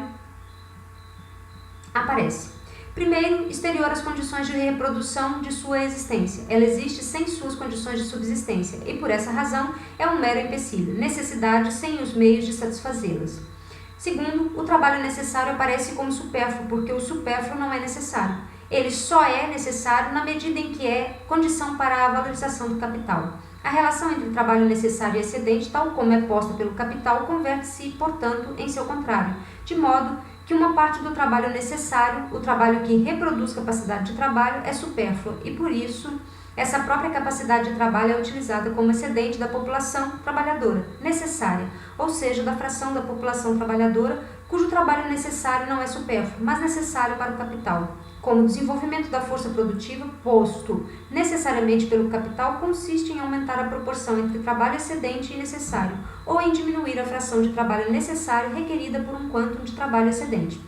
aparece. Primeiro, exterior às condições de reprodução de sua existência. Ela existe sem suas condições de subsistência e, por essa razão, é um mero empecilho, necessidade sem os meios de satisfazê-las. Segundo, o trabalho necessário aparece como supérfluo, porque o supérfluo não é necessário. Ele só é necessário na medida em que é condição para a valorização do capital. A relação entre trabalho necessário e excedente, tal como é posta pelo capital, converte-se, portanto, em seu contrário, de modo que uma parte do trabalho necessário, o trabalho que reproduz capacidade de trabalho, é supérfluo e, por isso, essa própria capacidade de trabalho é utilizada como excedente da população trabalhadora necessária, ou seja, da fração da população trabalhadora cujo trabalho necessário não é supérfluo, mas necessário para o capital. Como o desenvolvimento da força produtiva, posto necessariamente pelo capital, consiste em aumentar a proporção entre trabalho excedente e necessário, ou em diminuir a fração de trabalho necessário requerida por um quantum de trabalho excedente.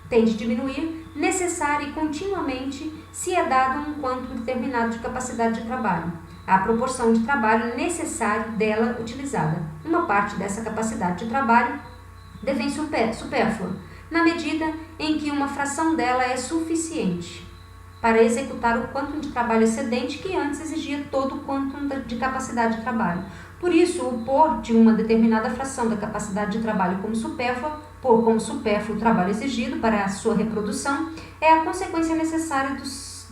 Tem de diminuir necessária e continuamente se é dado um quantum determinado de capacidade de trabalho, a proporção de trabalho necessário dela utilizada. Uma parte dessa capacidade de trabalho devém supérflua, na medida em que uma fração dela é suficiente para executar o quantum de trabalho excedente que antes exigia todo o quantum de capacidade de trabalho. Por isso, o pôr de uma determinada fração da capacidade de trabalho como supérflua, pôr como supérfluo o trabalho exigido para a sua reprodução, é a consequência necessária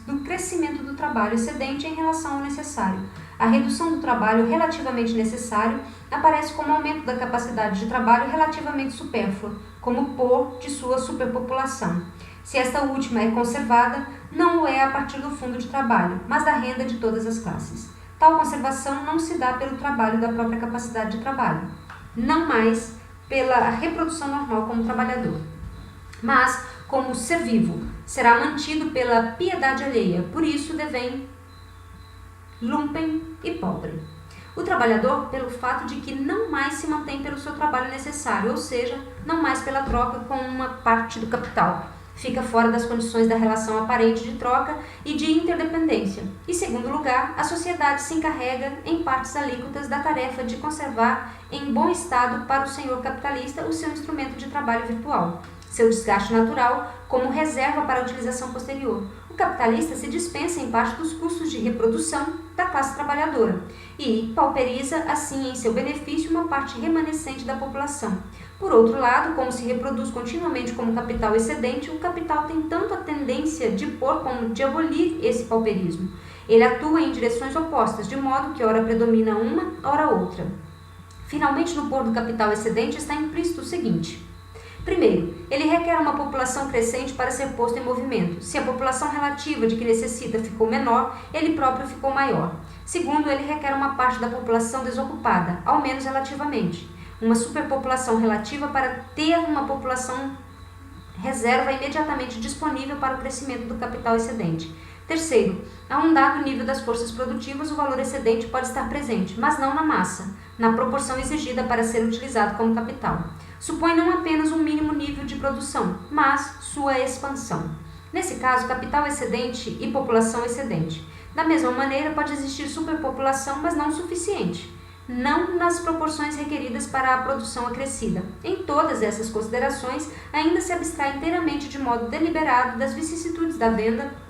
do crescimento do trabalho excedente em relação ao necessário. A redução do trabalho relativamente necessário aparece como aumento da capacidade de trabalho relativamente supérflua, como pôr de sua superpopulação. Se esta última é conservada, não o é a partir do fundo de trabalho, mas da renda de todas as classes. Tal conservação não se dá pelo trabalho da própria capacidade de trabalho, não mais pela reprodução normal como trabalhador, mas como ser vivo, será mantido pela piedade alheia, por isso devém lumpen e pobre. O trabalhador, pelo fato de que não mais se mantém pelo seu trabalho necessário, ou seja, não mais pela troca com uma parte do capital, fica fora das condições da relação aparente de troca e de interdependência. E, segundo lugar, a sociedade se encarrega, em partes alíquotas, da tarefa de conservar em bom estado para o senhor capitalista o seu instrumento de trabalho virtual, seu desgaste natural, como reserva para a utilização posterior. O capitalista se dispensa em parte dos custos de reprodução da classe trabalhadora e pauperiza, assim, em seu benefício, uma parte remanescente da população. Por outro lado, como se reproduz continuamente como capital excedente, o capital tem tanto a tendência de pôr como de abolir esse pauperismo. Ele atua em direções opostas, de modo que ora predomina uma, ora outra. Finalmente, no pôr do capital excedente está implícito o seguinte: primeiro, ele requer uma população crescente para ser posto em movimento. Se a população relativa de que necessita ficou menor, ele próprio ficou maior. Segundo, ele requer uma parte da população desocupada, ao menos relativamente. Uma superpopulação relativa para ter uma população reserva imediatamente disponível para o crescimento do capital excedente. Terceiro, a um dado nível das forças produtivas, o valor excedente pode estar presente, mas não na massa, na proporção exigida para ser utilizado como capital. Supõe não apenas um mínimo nível de produção, mas sua expansão. Nesse caso, capital excedente e população excedente. Da mesma maneira, pode existir superpopulação, mas não suficiente, não nas proporções requeridas para a produção acrescida. Em todas essas considerações, ainda se abstrai inteiramente de modo deliberado das vicissitudes da venda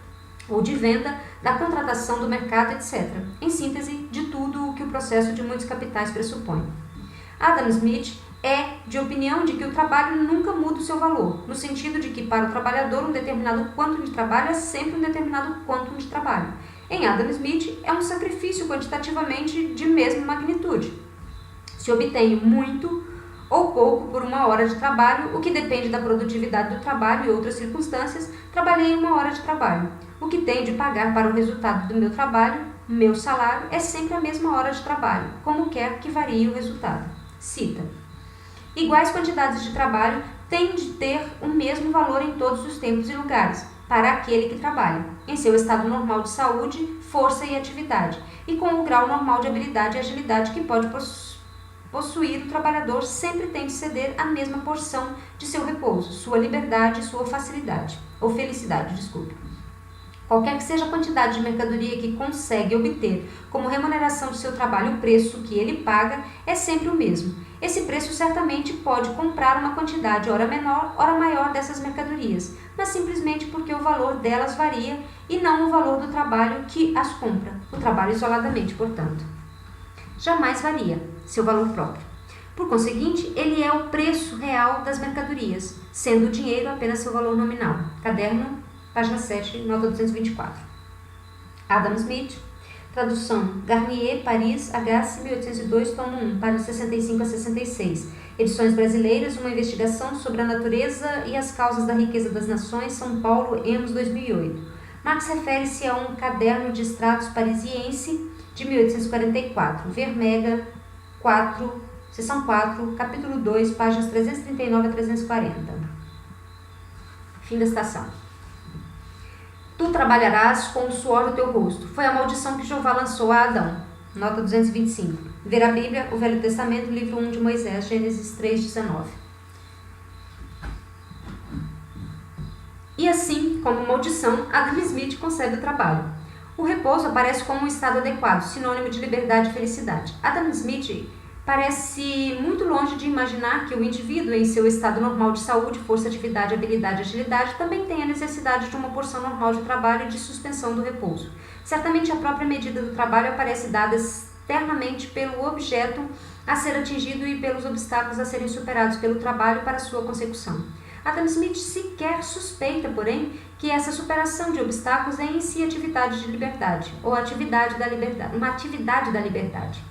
ou de venda, da contratação do mercado, etc. Em síntese, de tudo o que o processo de muitos capitais pressupõe. Adam Smith é de opinião de que o trabalho nunca muda o seu valor, no sentido de que para o trabalhador um determinado quantum de trabalho é sempre um determinado quantum de trabalho. Em Adam Smith, é um sacrifício quantitativamente de mesma magnitude. Se obtém muito ou pouco por 1 hora de trabalho, o que depende da produtividade do trabalho e outras circunstâncias. Trabalhei 1 hora de trabalho. O que tenho de pagar para o resultado do meu trabalho, meu salário, é sempre a mesma hora de trabalho, como quer que varie o resultado. Cita. Iguais quantidades de trabalho têm de ter o mesmo valor em todos os tempos e lugares, para aquele que trabalha, em seu estado normal de saúde, força e atividade, e com o grau normal de habilidade e agilidade que pode possuir, o trabalhador sempre tem de ceder a mesma porção de seu repouso, sua liberdade e sua facilidade, ou felicidade, desculpe. Qualquer que seja a quantidade de mercadoria que consegue obter como remuneração de seu trabalho, o preço que ele paga é sempre o mesmo. Esse preço certamente pode comprar uma quantidade ora menor, ora maior dessas mercadorias, mas simplesmente porque o valor delas varia e não o valor do trabalho que as compra, o trabalho isoladamente, portanto. Jamais varia seu valor próprio. Por conseguinte, ele é o preço real das mercadorias, sendo o dinheiro apenas seu valor nominal. Caderno, página 7, nota 224. Adam Smith, tradução Garnier, Paris, H. 1802, tomo 1, páginas 65 a 66. Edições brasileiras, uma investigação sobre a natureza e as causas da riqueza das nações, São Paulo, Enos, 2008. Marx refere-se a um caderno de extratos parisiense de 1844, Vermega 4, seção 4, capítulo 2, páginas 339 a 340. Fim da citação. Tu trabalharás com o suor do teu rosto. Foi a maldição que Jeová lançou a Adão. Nota 225. Ver a Bíblia, o Velho Testamento, livro 1 de Moisés, Gênesis 3:19. E assim, como maldição, Adam Smith concebe o trabalho. O repouso aparece como um estado adequado, sinônimo de liberdade e felicidade. Adam Smith parece muito longe de imaginar que o indivíduo, em seu estado normal de saúde, força, atividade, habilidade e agilidade, também tem a necessidade de uma porção normal de trabalho e de suspensão do repouso. Certamente a própria medida do trabalho aparece dada externamente pelo objeto a ser atingido e pelos obstáculos a serem superados pelo trabalho para sua consecução. Adam Smith sequer suspeita, porém, que essa superação de obstáculos é em si atividade de liberdade, ou atividade da liberdade, uma atividade da liberdade.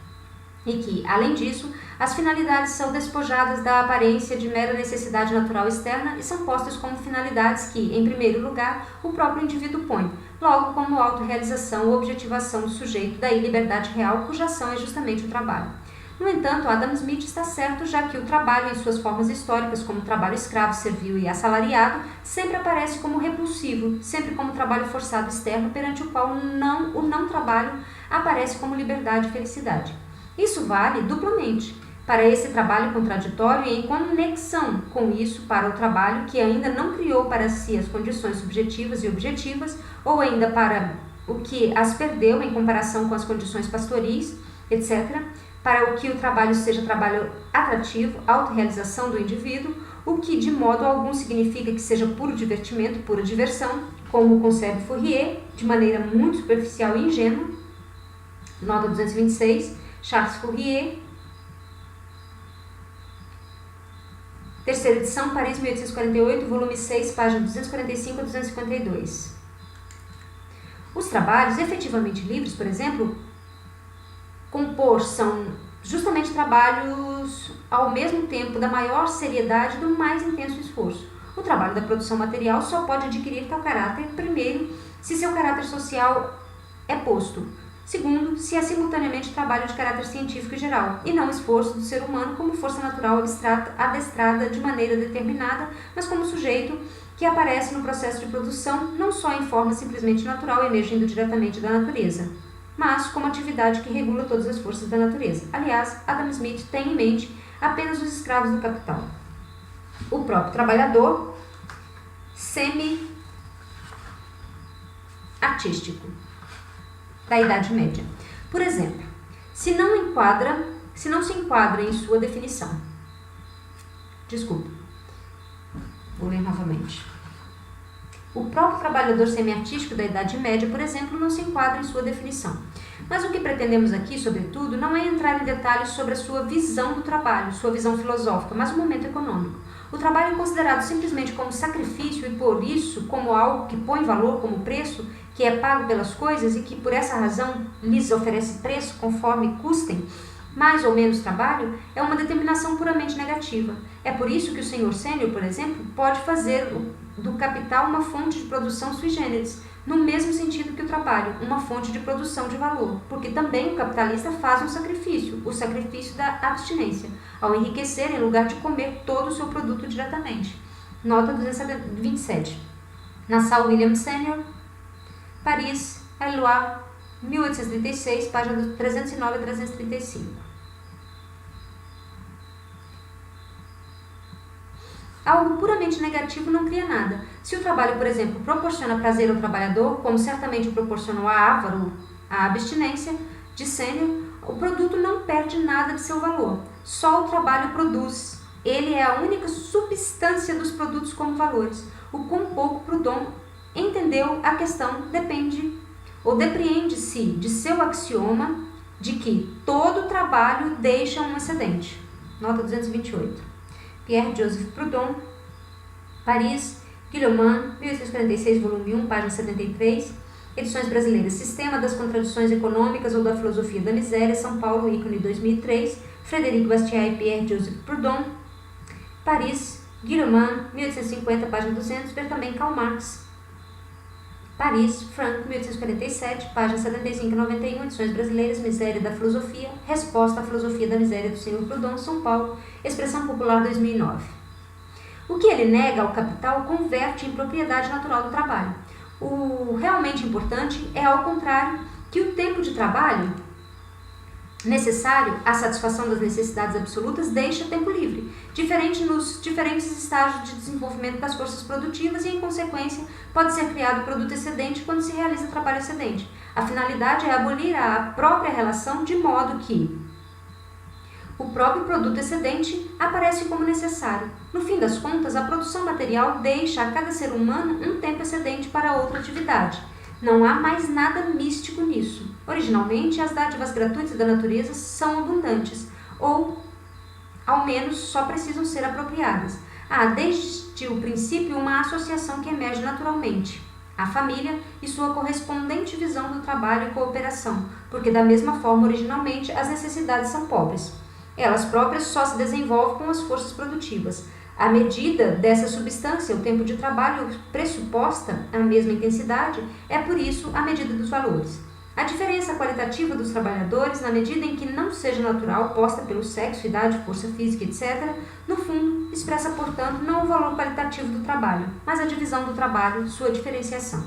E que, além disso, as finalidades são despojadas da aparência de mera necessidade natural externa e são postas como finalidades que, em primeiro lugar, o próprio indivíduo põe, logo como autorrealização ou objetivação do sujeito, daí liberdade real, cuja ação é justamente o trabalho. No entanto, Adam Smith está certo, já que o trabalho em suas formas históricas, como trabalho escravo, servil e assalariado, sempre aparece como repulsivo, sempre como trabalho forçado externo, perante o qual o não trabalho aparece como liberdade e felicidade. Isso vale duplamente para esse trabalho contraditório e em conexão com isso para o trabalho que ainda não criou para si as condições subjetivas e objetivas, ou ainda para o que as perdeu em comparação com as condições pastoris, etc., para o que o trabalho seja trabalho atrativo, autorrealização do indivíduo, o que de modo algum significa que seja puro divertimento, pura diversão, como concebe Fourier, de maneira muito superficial e ingênua. Nota 226, Charles Fourier, terceira edição, Paris, 1848, volume 6, páginas 245 a 252. Os trabalhos efetivamente livres, por exemplo, compor são justamente trabalhos ao mesmo tempo da maior seriedade e do mais intenso esforço. O trabalho da produção material só pode adquirir tal caráter, primeiro, se seu caráter social é posto. Segundo, se é simultaneamente trabalho de caráter científico e geral, e não esforço do ser humano como força natural adestrada de maneira determinada, mas como sujeito que aparece no processo de produção, não só em forma simplesmente natural, emergindo diretamente da natureza, mas como atividade que regula todas as forças da natureza. Aliás, Adam Smith tem em mente apenas os escravos do capital. O próprio trabalhador semi-artístico da Idade Média. Por exemplo, se não se enquadra em sua definição. Desculpa. Vou ler novamente. O próprio trabalhador semi-artístico da Idade Média, por exemplo, não se enquadra em sua definição. Mas o que pretendemos aqui, sobretudo, não é entrar em detalhes sobre a sua visão do trabalho, sua visão filosófica, mas o momento econômico. O trabalho é considerado simplesmente como sacrifício e, por isso, como algo que põe valor como preço, que é pago pelas coisas e que, por essa razão, lhes oferece preço conforme custem. mais ou menos trabalho é uma determinação puramente negativa. É por isso que o senhor sênior, por exemplo, pode fazer do capital uma fonte de produção sui generis, no mesmo sentido que o trabalho, uma fonte de produção de valor, porque também o capitalista faz um sacrifício, o sacrifício da abstinência, ao enriquecer em lugar de comer todo o seu produto diretamente. Nota 227. Nassau William Senior, Paris, Eloi, 1836, página 309 a 335. Algo puramente negativo não cria nada. Se o trabalho, por exemplo, proporciona prazer ao trabalhador, como certamente proporcionou a Ávaro a abstinência de Sênior, o produto não perde nada de seu valor. Só o trabalho produz. Ele é a única substância dos produtos como valores. O quão pouco Proudhon entendeu a questão depende ou depreende-se de seu axioma de que todo trabalho deixa um excedente. Nota 228. Pierre-Joseph Proudhon, Paris, Guilhermin, 1846, volume 1, página 73, edições brasileiras, Sistema das Contradições Econômicas ou da Filosofia da Miséria, São Paulo, ícone 2003, Frederic Bastiat e Pierre-Joseph Proudhon, Paris, Guilhermin, 1850, página 200, ver também Karl Marx, Paris, Frank, 1847, página 75 e 91, edições brasileiras, Miséria da Filosofia, Resposta à Filosofia da Miséria do Sr. Proudhon, São Paulo, Expressão Popular 2009. O que ele nega ao capital converte em propriedade natural do trabalho. O realmente importante é, ao contrário, que o tempo de trabalho necessário à satisfação das necessidades absolutas deixa tempo livre, diferente nos diferentes estágios de desenvolvimento das forças produtivas e, em consequência, pode ser criado produto excedente quando se realiza trabalho excedente. A finalidade é abolir a própria relação de modo que o próprio produto excedente aparece como necessário. No fim das contas, a produção material deixa a cada ser humano um tempo excedente para outra atividade. Não há mais nada místico nisso. Originalmente, as dádivas gratuitas da natureza são abundantes, ou, ao menos, só precisam ser apropriadas. Há, desde o princípio, uma associação que emerge naturalmente. A família e sua correspondente visão do trabalho e cooperação, porque, da mesma forma, originalmente, as necessidades são pobres. Elas próprias só se desenvolvem com as forças produtivas. A medida dessa substância, o tempo de trabalho pressuposta a mesma intensidade, é por isso a medida dos valores. A diferença qualitativa dos trabalhadores, na medida em que não seja natural, posta pelo sexo, idade, força física, etc., no fundo, expressa, portanto, não o valor qualitativo do trabalho, mas a divisão do trabalho, sua diferenciação.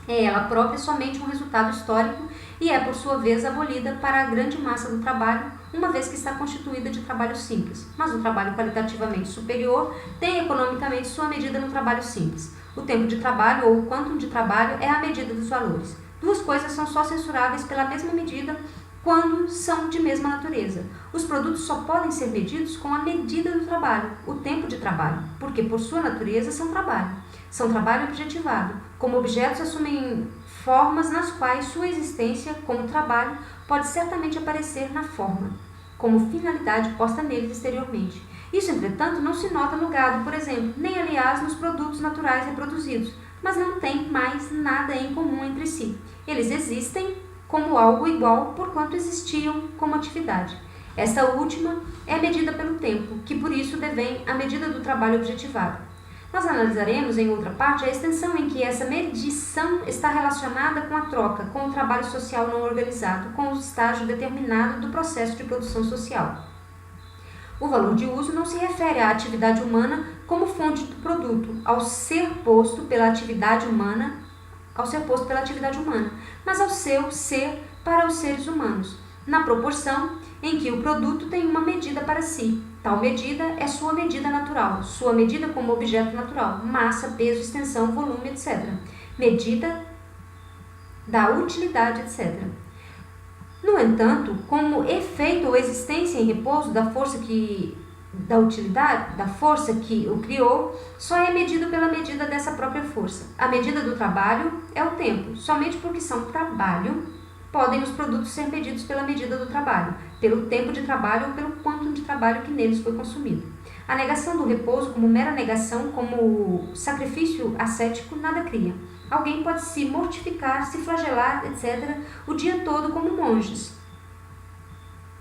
É ela própria somente um resultado histórico e é, por sua vez, abolida para a grande massa do trabalho, uma vez que está constituída de trabalho simples. Mas o trabalho qualitativamente superior tem economicamente sua medida no trabalho simples. O tempo de trabalho ou o quantum de trabalho é a medida dos valores. Duas coisas são só censuráveis pela mesma medida quando são de mesma natureza. Os produtos só podem ser medidos com a medida do trabalho, o tempo de trabalho, porque por sua natureza são trabalho. São trabalho objetivado. Como objetos assumem formas nas quais sua existência como trabalho pode certamente aparecer na forma, como finalidade posta neles exteriormente. Isso, entretanto, não se nota no gado, por exemplo, nem, aliás, nos produtos naturais reproduzidos, mas não tem mais nada em comum entre si. Eles existem como algo igual porquanto existiam como atividade. Esta última é medida pelo tempo, que por isso devém à medida do trabalho objetivado. Nós analisaremos, em outra parte, a extensão em que essa medição está relacionada com a troca, com o trabalho social não organizado, com o estágio determinado do processo de produção social. O valor de uso não se refere à atividade humana como fonte do produto, ao ser posto pela atividade humana, mas ao seu ser para os seres humanos, na proporção em que o produto tem uma medida para si. Tal medida é sua medida natural, sua medida como objeto natural, massa, peso, extensão, volume, etc. Medida da utilidade, etc. No entanto, como efeito ou existência em repouso da força que o criou, só é medido pela medida dessa própria força. A medida do trabalho é o tempo, somente porque são trabalho, podem os produtos ser medidos pela medida do trabalho, pelo tempo de trabalho ou pelo quantum de trabalho que neles foi consumido. A negação do repouso como mera negação, como sacrifício ascético, nada cria. Alguém pode se mortificar, se flagelar, etc., o dia todo como monges.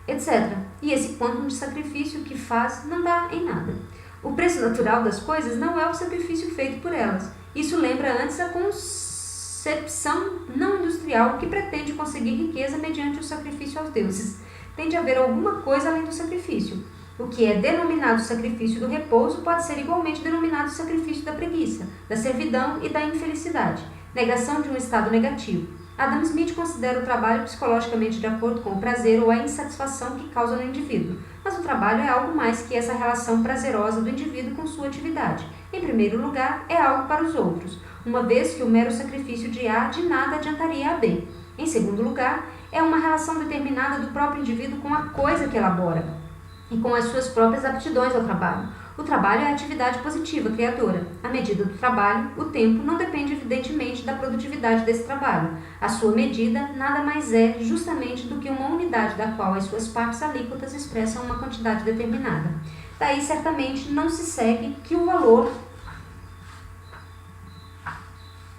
etc. E esse quantum de sacrifício que faz não dá em nada. O preço natural das coisas não é o sacrifício feito por elas. Isso lembra antes a concepção não industrial que pretende conseguir riqueza mediante o sacrifício aos deuses. Tem de haver alguma coisa além do sacrifício. O que é denominado sacrifício do repouso pode ser igualmente denominado sacrifício da preguiça, da servidão e da infelicidade, negação de um estado negativo. Adam Smith considera o trabalho psicologicamente de acordo com o prazer ou a insatisfação que causa no indivíduo, mas o trabalho é algo mais que essa relação prazerosa do indivíduo com sua atividade. Em primeiro lugar, é algo para os outros, uma vez que o mero sacrifício de A de nada adiantaria a B. Em segundo lugar, é uma relação determinada do próprio indivíduo com a coisa que elabora e com as suas próprias aptidões ao trabalho. O trabalho é a atividade positiva, criadora. A medida do trabalho, o tempo, não depende evidentemente da produtividade desse trabalho. A sua medida nada mais é justamente do que uma unidade da qual as suas partes alíquotas expressam uma quantidade determinada. Daí, certamente, não se segue que o valor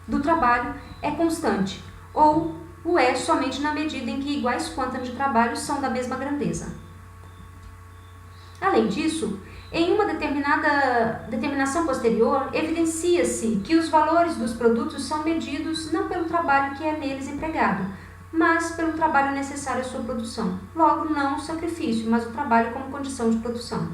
do trabalho é constante, ou o é somente na medida em que iguais quantas de trabalho são da mesma grandeza. Além disso, em uma determinação posterior, evidencia-se que os valores dos produtos são medidos não pelo trabalho que é neles empregado, mas pelo trabalho necessário à sua produção. Logo, não o sacrifício, mas o trabalho como condição de produção.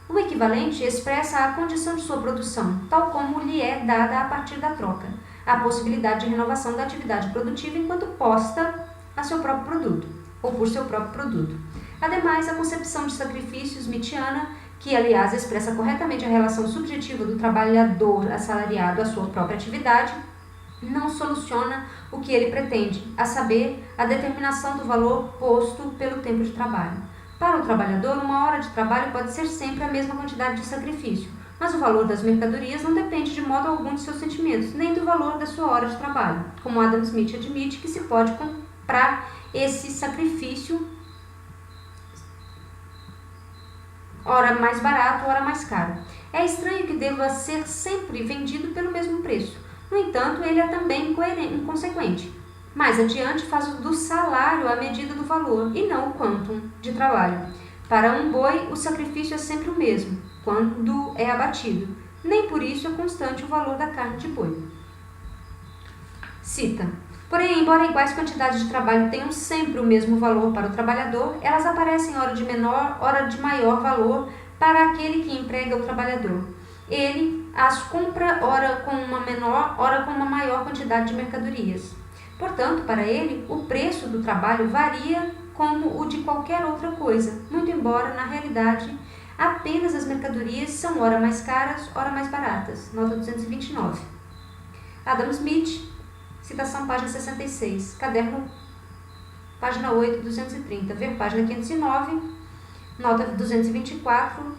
O equivalente expressa a condição de sua produção, tal como lhe é dada a partir da troca, a possibilidade de renovação da atividade produtiva enquanto posta a seu próprio produto, ou por seu próprio produto. Ademais, a concepção de sacrifício smithiana, que aliás expressa corretamente a relação subjetiva do trabalhador assalariado à sua própria atividade, não soluciona o que ele pretende, a saber, a determinação do valor posto pelo tempo de trabalho. Para o trabalhador, uma hora de trabalho pode ser sempre a mesma quantidade de sacrifício, mas o valor das mercadorias não depende de modo algum de seus sentimentos, nem do valor da sua hora de trabalho, como Adam Smith admite que se pode comprar esse sacrifício ora mais barato, ora mais caro. É estranho que deva ser sempre vendido pelo mesmo preço. No entanto, ele é também inconsequente. Mais adiante, faz do salário a medida do valor, e não o quantum de trabalho. Para um boi, o sacrifício é sempre o mesmo, quando é abatido. Nem por isso é constante o valor da carne de boi. Cita: porém, embora iguais quantidades de trabalho tenham sempre o mesmo valor para o trabalhador, elas aparecem ora de menor, ora de maior valor para aquele que emprega o trabalhador. Ele as compra ora com uma menor, ora com uma maior quantidade de mercadorias. Portanto, para ele, o preço do trabalho varia como o de qualquer outra coisa, muito embora, na realidade, apenas as mercadorias são ora mais caras, ora mais baratas. Nota 229. Adam Smith, citação página 66, caderno, página 8, 230, ver página 509, nota 224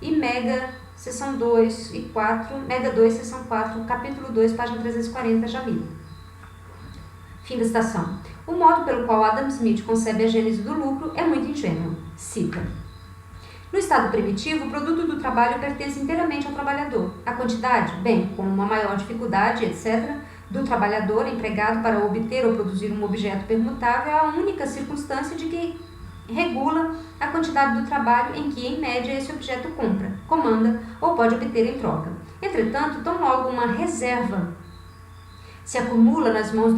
e Mega, seção 2 e 4, Mega 2, seção 4, capítulo 2, página 340, Jamil. Fim da citação. O modo pelo qual Adam Smith concebe a gênese do lucro é muito ingênuo. Cita: no estado primitivo, o produto do trabalho pertence inteiramente ao trabalhador. A quantidade, bem, com uma maior dificuldade, etc., do trabalhador empregado para obter ou produzir um objeto permutável é a única circunstância de que regula a quantidade do trabalho em que, em média, esse objeto compra, comanda ou pode obter em troca. Entretanto, tão logo uma reserva se acumula nas mãos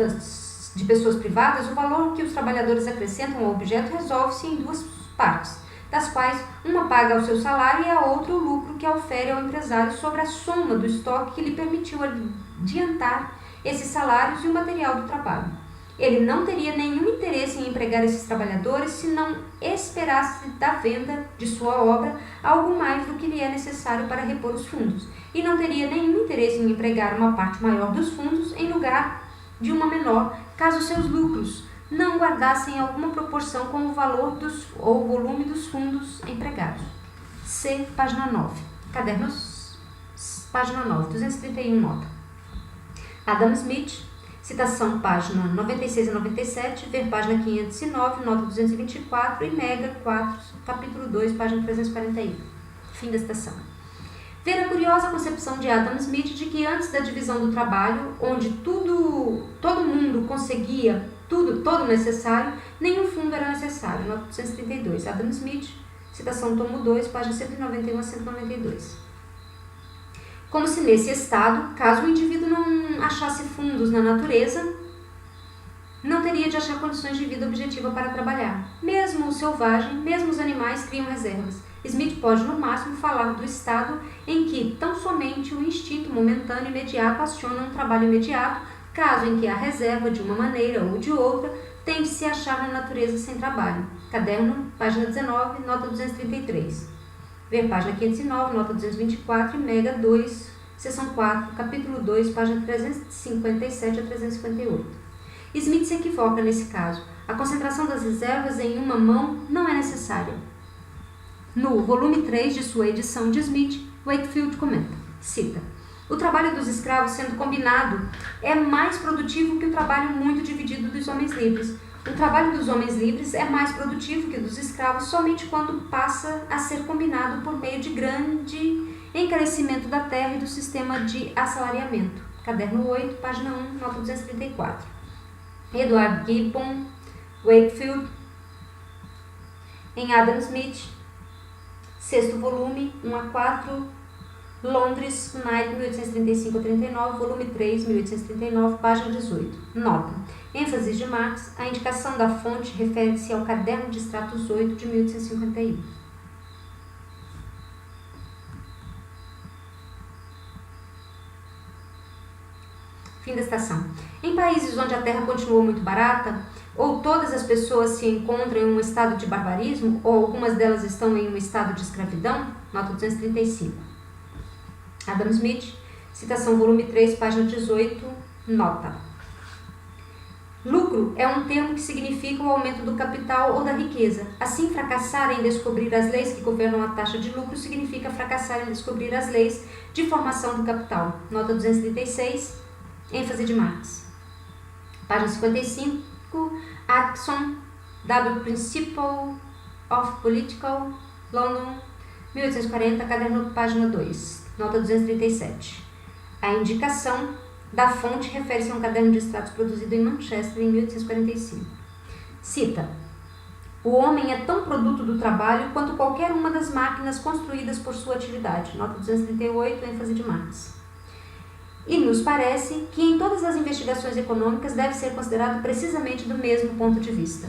de pessoas privadas, o valor que os trabalhadores acrescentam ao objeto resolve-se em duas partes, das quais uma paga ao seu salário e a outra o lucro que ofere ao empresário sobre a soma do estoque que lhe permitiu adiantar esses salários e o material do trabalho. Ele não teria nenhum interesse em empregar esses trabalhadores se não esperasse da venda de sua obra algo mais do que lhe é necessário para repor os fundos, e não teria nenhum interesse em empregar uma parte maior dos fundos em lugar de uma menor, caso seus lucros não guardassem alguma proporção com o valor ou volume dos fundos empregados. C, página 9. Cadernos, página 9, 231, nota. Adam Smith, citação página 96 a 97, ver página 509, nota 224 e Mega 4, capítulo 2, página 341. Fim da citação. Ver a curiosa concepção de Adam Smith de que antes da divisão do trabalho, onde todo mundo conseguia todo necessário, nenhum fundo era necessário. Nota 232. Adam Smith, citação tomo 2, página 191 a 192. Como se nesse estado, caso o indivíduo não achasse fundos na natureza, não teria de achar condições de vida objetiva para trabalhar. Mesmo o selvagem, mesmo os animais criam reservas. Smith pode, no máximo, falar do estado em que tão somente o instinto momentâneo imediato aciona um trabalho imediato, caso em que a reserva, de uma maneira ou de outra, tem de se achar na natureza sem trabalho. Caderno, página 19, nota 233. Ver página 509, nota 224 e Mega 2, seção 4, capítulo 2, página 357 a 358. Smith se equivoca nesse caso. A concentração das reservas em uma mão não é necessária. No volume 3 de sua edição de Smith, Wakefield comenta, cita, o trabalho dos escravos sendo combinado é mais produtivo que o trabalho muito dividido dos homens livres. O trabalho dos homens livres é mais produtivo que o dos escravos somente quando passa a ser combinado por meio de grande encarecimento da terra e do sistema de assalariamento. Caderno 8, página 1, nota 234. Edward Gibbon, Wakefield, em Adam Smith, sexto volume, 1 a 4, Londres, Knight, 1835 a 39, volume 3, 1839, página 18. Nota. ênfase de Marx, a indicação da fonte refere-se ao Caderno de Extratos 8 de 1851. Fim da estação. Em países onde a terra continua muito barata, ou todas as pessoas se encontram em um estado de barbarismo, ou algumas delas estão em um estado de escravidão, nota 235. Adam Smith, citação volume 3, página 18, nota. Lucro é um termo que significa o aumento do capital ou da riqueza. Assim, fracassar em descobrir as leis que governam a taxa de lucro significa fracassar em descobrir as leis de formação do capital. Nota 236, ênfase de Marx. Página 55, Atkinson, W. Principle of Political, London, 1840, caderno, página 2, nota 237. A indicação da fonte refere-se a um caderno de extratos produzido em Manchester em 1845. Cita: o homem é tão produto do trabalho quanto qualquer uma das máquinas construídas por sua atividade. Nota 238, ênfase de Marx. E nos parece que em todas as investigações econômicas deve ser considerado precisamente do mesmo ponto de vista.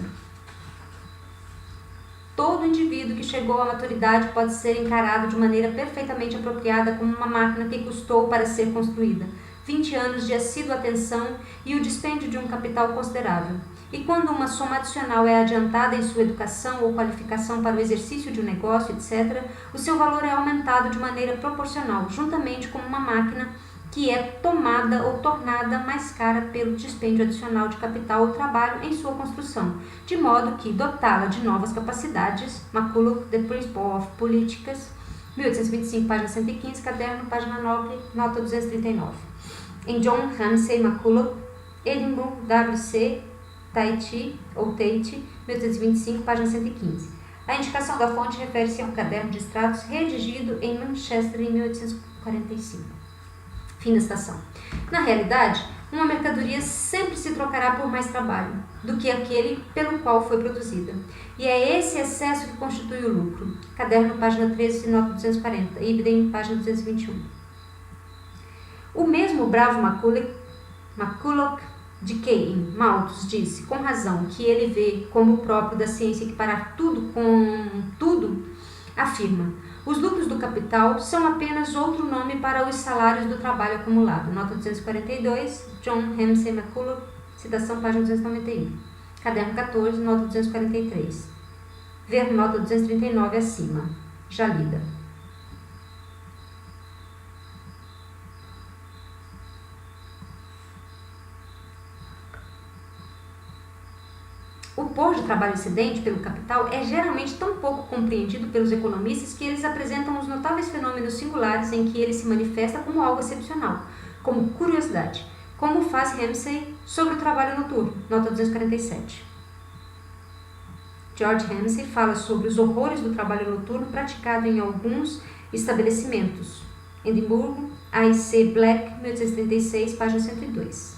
Todo indivíduo que chegou à maturidade pode ser encarado de maneira perfeitamente apropriada como uma máquina que custou para ser construída 20 anos de assídua atenção e o dispêndio de um capital considerável. E quando uma soma adicional é adiantada em sua educação ou qualificação para o exercício de um negócio, etc., o seu valor é aumentado de maneira proporcional, juntamente com uma máquina que é tomada ou tornada mais cara pelo dispêndio adicional de capital ou trabalho em sua construção, de modo que dotá-la de novas capacidades, McCulloch, The Principle of Politics, 1825, página 115, caderno, página 9, nota 239. Em John Ramsay McCulloch, Edinburgh, W.C., Tate, 1825, página 115. A indicação da fonte refere-se a um caderno de extratos redigido em Manchester em 1845. Fim da estação. Na realidade, uma mercadoria sempre se trocará por mais trabalho do que aquele pelo qual foi produzida. E é esse excesso que constitui o lucro. Caderno, página 13, nota 240. Ibidem, página 221. O mesmo bravo McCulloch de que em Malthus disse, com razão, que ele vê como o próprio da ciência equiparar tudo com tudo, afirma: os lucros do capital são apenas outro nome para os salários do trabalho acumulado. Nota 242, John Ramsay McCulloch, citação, página 291. Caderno 14, nota 243. Ver nota 239 acima. Já lida. O pôr de trabalho excedente pelo capital é geralmente tão pouco compreendido pelos economistas que eles apresentam os notáveis fenômenos singulares em que ele se manifesta como algo excepcional, como curiosidade, como faz Ramsay sobre o trabalho noturno, nota 247. George Ramsay fala sobre os horrores do trabalho noturno praticado em alguns estabelecimentos, Edimburgo, A.I.C. Black, 1836, página 102.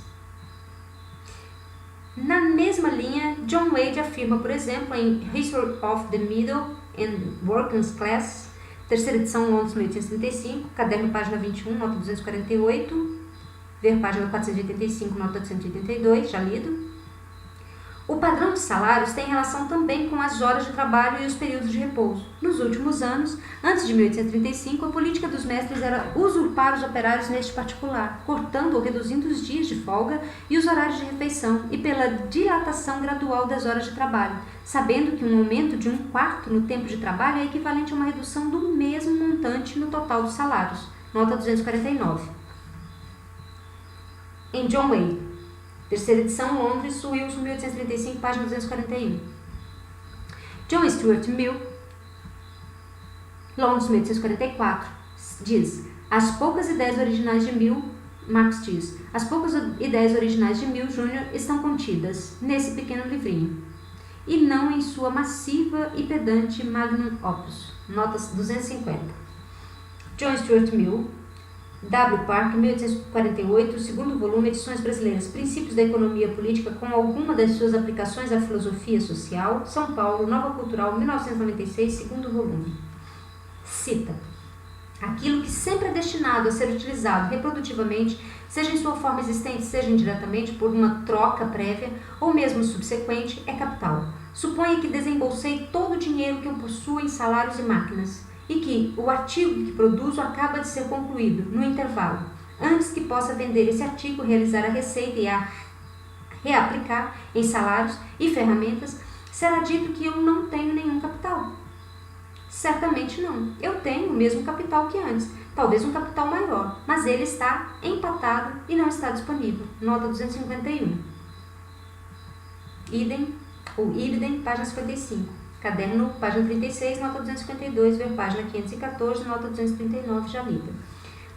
Na mesma linha, John Wade afirma, por exemplo, em History of the Middle and Working Class, terceira edição, Londres, 1835, caderno, página 21, nota 248, ver página 485, nota 182, já lido. O padrão de salários tem relação também com as horas de trabalho e os períodos de repouso. Nos últimos anos, antes de 1835, a política dos mestres era usurpar os operários neste particular, cortando ou reduzindo os dias de folga e os horários de refeição, e pela dilatação gradual das horas de trabalho, sabendo que um aumento de 1/4 no tempo de trabalho é equivalente a uma redução do mesmo montante no total dos salários. Nota 249. Em John Wade, terceira edição, Londres, Wilson, 1835, página 241. John Stuart Mill, Londres, 1844, diz: as poucas ideias originais de Mill, Marx diz, as poucas ideias originais de Mill Jr. estão contidas nesse pequeno livrinho, e não em sua massiva e pedante magnum opus. Notas 250. John Stuart Mill, W. Parker, 1848, segundo volume, Edições Brasileiras, Princípios da Economia Política com alguma das suas aplicações à filosofia social, São Paulo, Nova Cultural, 1996, segundo volume. Cita: aquilo que sempre é destinado a ser utilizado reprodutivamente, seja em sua forma existente, seja indiretamente, por uma troca prévia ou mesmo subsequente, é capital. Suponha que desembolsei todo o dinheiro que eu possuo em salários e máquinas, e que o artigo que produzo acaba de ser concluído, no intervalo. Antes que possa vender esse artigo, realizar a receita e a reaplicar em salários e ferramentas, será dito que eu não tenho nenhum capital. Certamente não. Eu tenho o mesmo capital que antes, talvez um capital maior, mas ele está empatado e não está disponível. Nota 251. Idem, página 55. Caderno, página 36, nota 252, ver página 514, nota 239, já lida.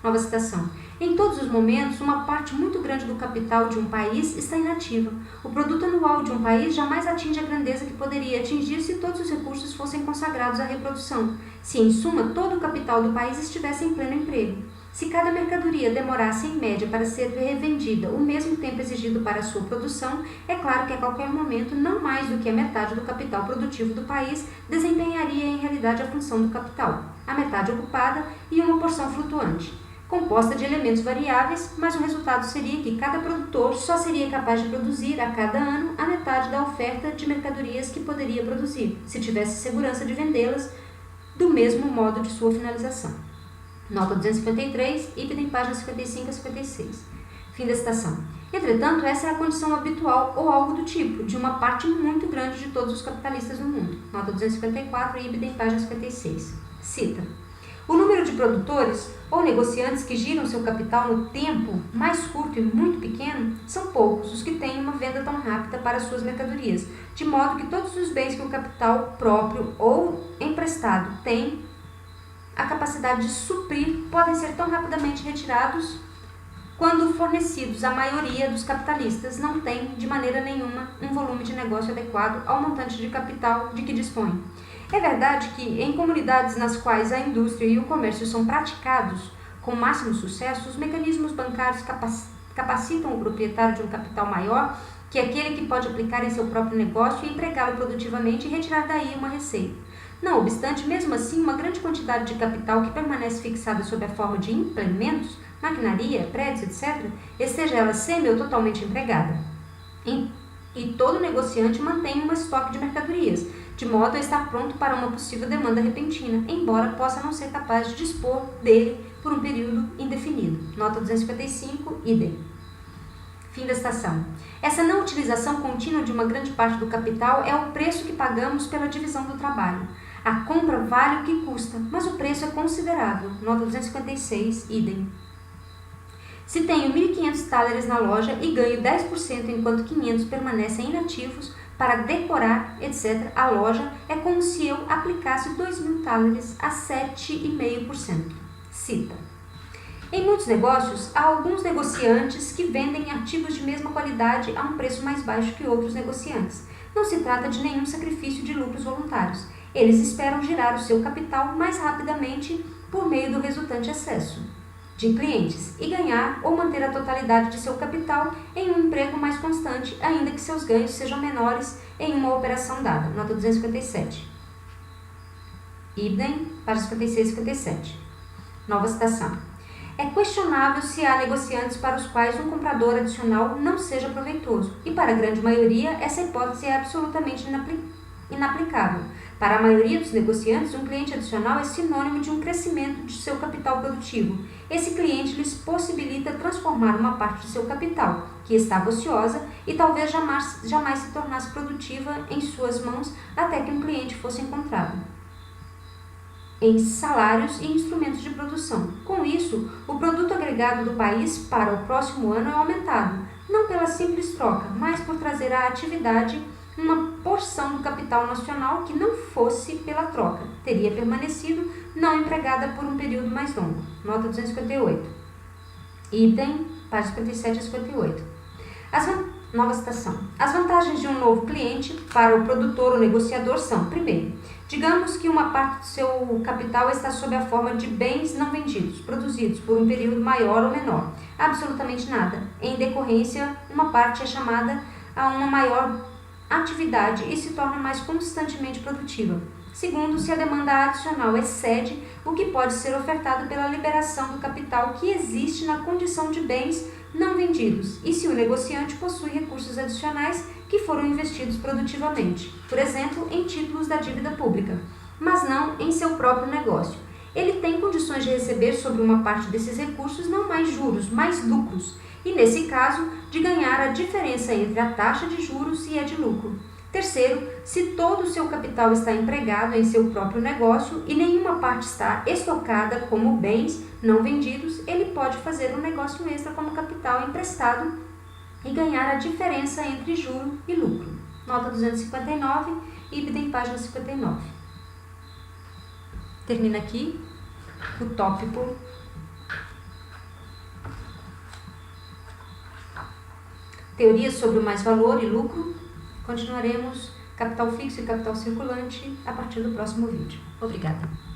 Nova citação. Em todos os momentos, uma parte muito grande do capital de um país está inativa. O produto anual de um país jamais atinge a grandeza que poderia atingir se todos os recursos fossem consagrados à reprodução, se, em suma, todo o capital do país estivesse em pleno emprego. Se cada mercadoria demorasse, em média, para ser revendida o mesmo tempo exigido para a sua produção, é claro que a qualquer momento não mais do que a metade do capital produtivo do país desempenharia em realidade a função do capital, a metade ocupada e uma porção flutuante, composta de elementos variáveis, mas o resultado seria que cada produtor só seria capaz de produzir a cada ano a metade da oferta de mercadorias que poderia produzir, se tivesse segurança de vendê-las do mesmo modo de sua finalização. Nota 253, idem páginas 55 a 56. Fim da citação. Entretanto, essa é a condição habitual ou algo do tipo, de uma parte muito grande de todos os capitalistas no mundo. Nota 254, idem página 56. Cita: o número de produtores ou negociantes que giram seu capital no tempo mais curto e muito pequeno são poucos os que têm uma venda tão rápida para suas mercadorias, de modo que todos os bens que o capital próprio ou emprestado tem a capacidade de suprir podem ser tão rapidamente retirados quando fornecidos. A maioria dos capitalistas não tem, de maneira nenhuma, um volume de negócio adequado ao montante de capital de que dispõe. É verdade que, em comunidades nas quais a indústria e o comércio são praticados com máximo sucesso, os mecanismos bancários capacitam o proprietário de um capital maior que aquele que pode aplicar em seu próprio negócio e empregá-lo produtivamente e retirar daí uma receita. Não obstante, mesmo assim, uma grande quantidade de capital que permanece fixada sob a forma de implementos, maquinaria, prédios, etc., esteja ela semi ou totalmente empregada. E todo negociante mantém um estoque de mercadorias, de modo a estar pronto para uma possível demanda repentina, embora possa não ser capaz de dispor dele por um período indefinido. Nota 255, idem. Fim da citação. Essa não utilização contínua de uma grande parte do capital é o preço que pagamos pela divisão do trabalho. A compra vale o que custa, mas o preço é considerável. Nota 256, idem. Se tenho 1.500 thalers na loja e ganho 10% enquanto 500 permanecem inativos para decorar, etc., a loja é como se eu aplicasse 2.000 thalers a 7,5%. Cita: em muitos negócios, há alguns negociantes que vendem artigos de mesma qualidade a um preço mais baixo que outros negociantes. Não se trata de nenhum sacrifício de lucros voluntários. Eles esperam girar o seu capital mais rapidamente por meio do resultante excesso de clientes e ganhar ou manter a totalidade de seu capital em um emprego mais constante, ainda que seus ganhos sejam menores em uma operação dada. Nota 257. Idem, páginas 56 e 57. Nova citação. É questionável se há negociantes para os quais um comprador adicional não seja proveitoso, e para a grande maioria essa hipótese é absolutamente inaplicável. Para a maioria dos negociantes, um cliente adicional é sinônimo de um crescimento de seu capital produtivo. Esse cliente lhes possibilita transformar uma parte de seu capital, que estava ociosa e talvez jamais se tornasse produtiva em suas mãos até que um cliente fosse encontrado, em salários e instrumentos de produção. Com isso, o produto agregado do país para o próximo ano é aumentado, não pela simples troca, mas por trazer à atividade uma porção do capital nacional que não fosse pela troca, teria permanecido não empregada por um período mais longo. Nota 258. Idem, páginas 57 a 58. Nova citação. As vantagens de um novo cliente para o produtor ou negociador são: primeiro, digamos que uma parte do seu capital está sob a forma de bens não vendidos, produzidos por um período maior ou menor. Absolutamente nada. Em decorrência, uma parte é chamada a uma maior atividade e se torna mais constantemente produtiva. Segundo, se a demanda adicional excede o que pode ser ofertado pela liberação do capital que existe na condição de bens não vendidos, e se o negociante possui recursos adicionais que foram investidos produtivamente, por exemplo, em títulos da dívida pública, mas não em seu próprio negócio. Ele tem condições de receber sobre uma parte desses recursos não mais juros, mas lucros, e nesse caso, de ganhar a diferença entre a taxa de juros e a de lucro. Terceiro, se todo o seu capital está empregado em seu próprio negócio e nenhuma parte está estocada como bens não vendidos, ele pode fazer um negócio extra como capital emprestado e ganhar a diferença entre juro e lucro. Nota 259, idem, página 59. Termina aqui o tópico Teorias sobre o mais-valor e lucro. Continuaremos capital fixo e capital circulante a partir do próximo vídeo. Obrigada.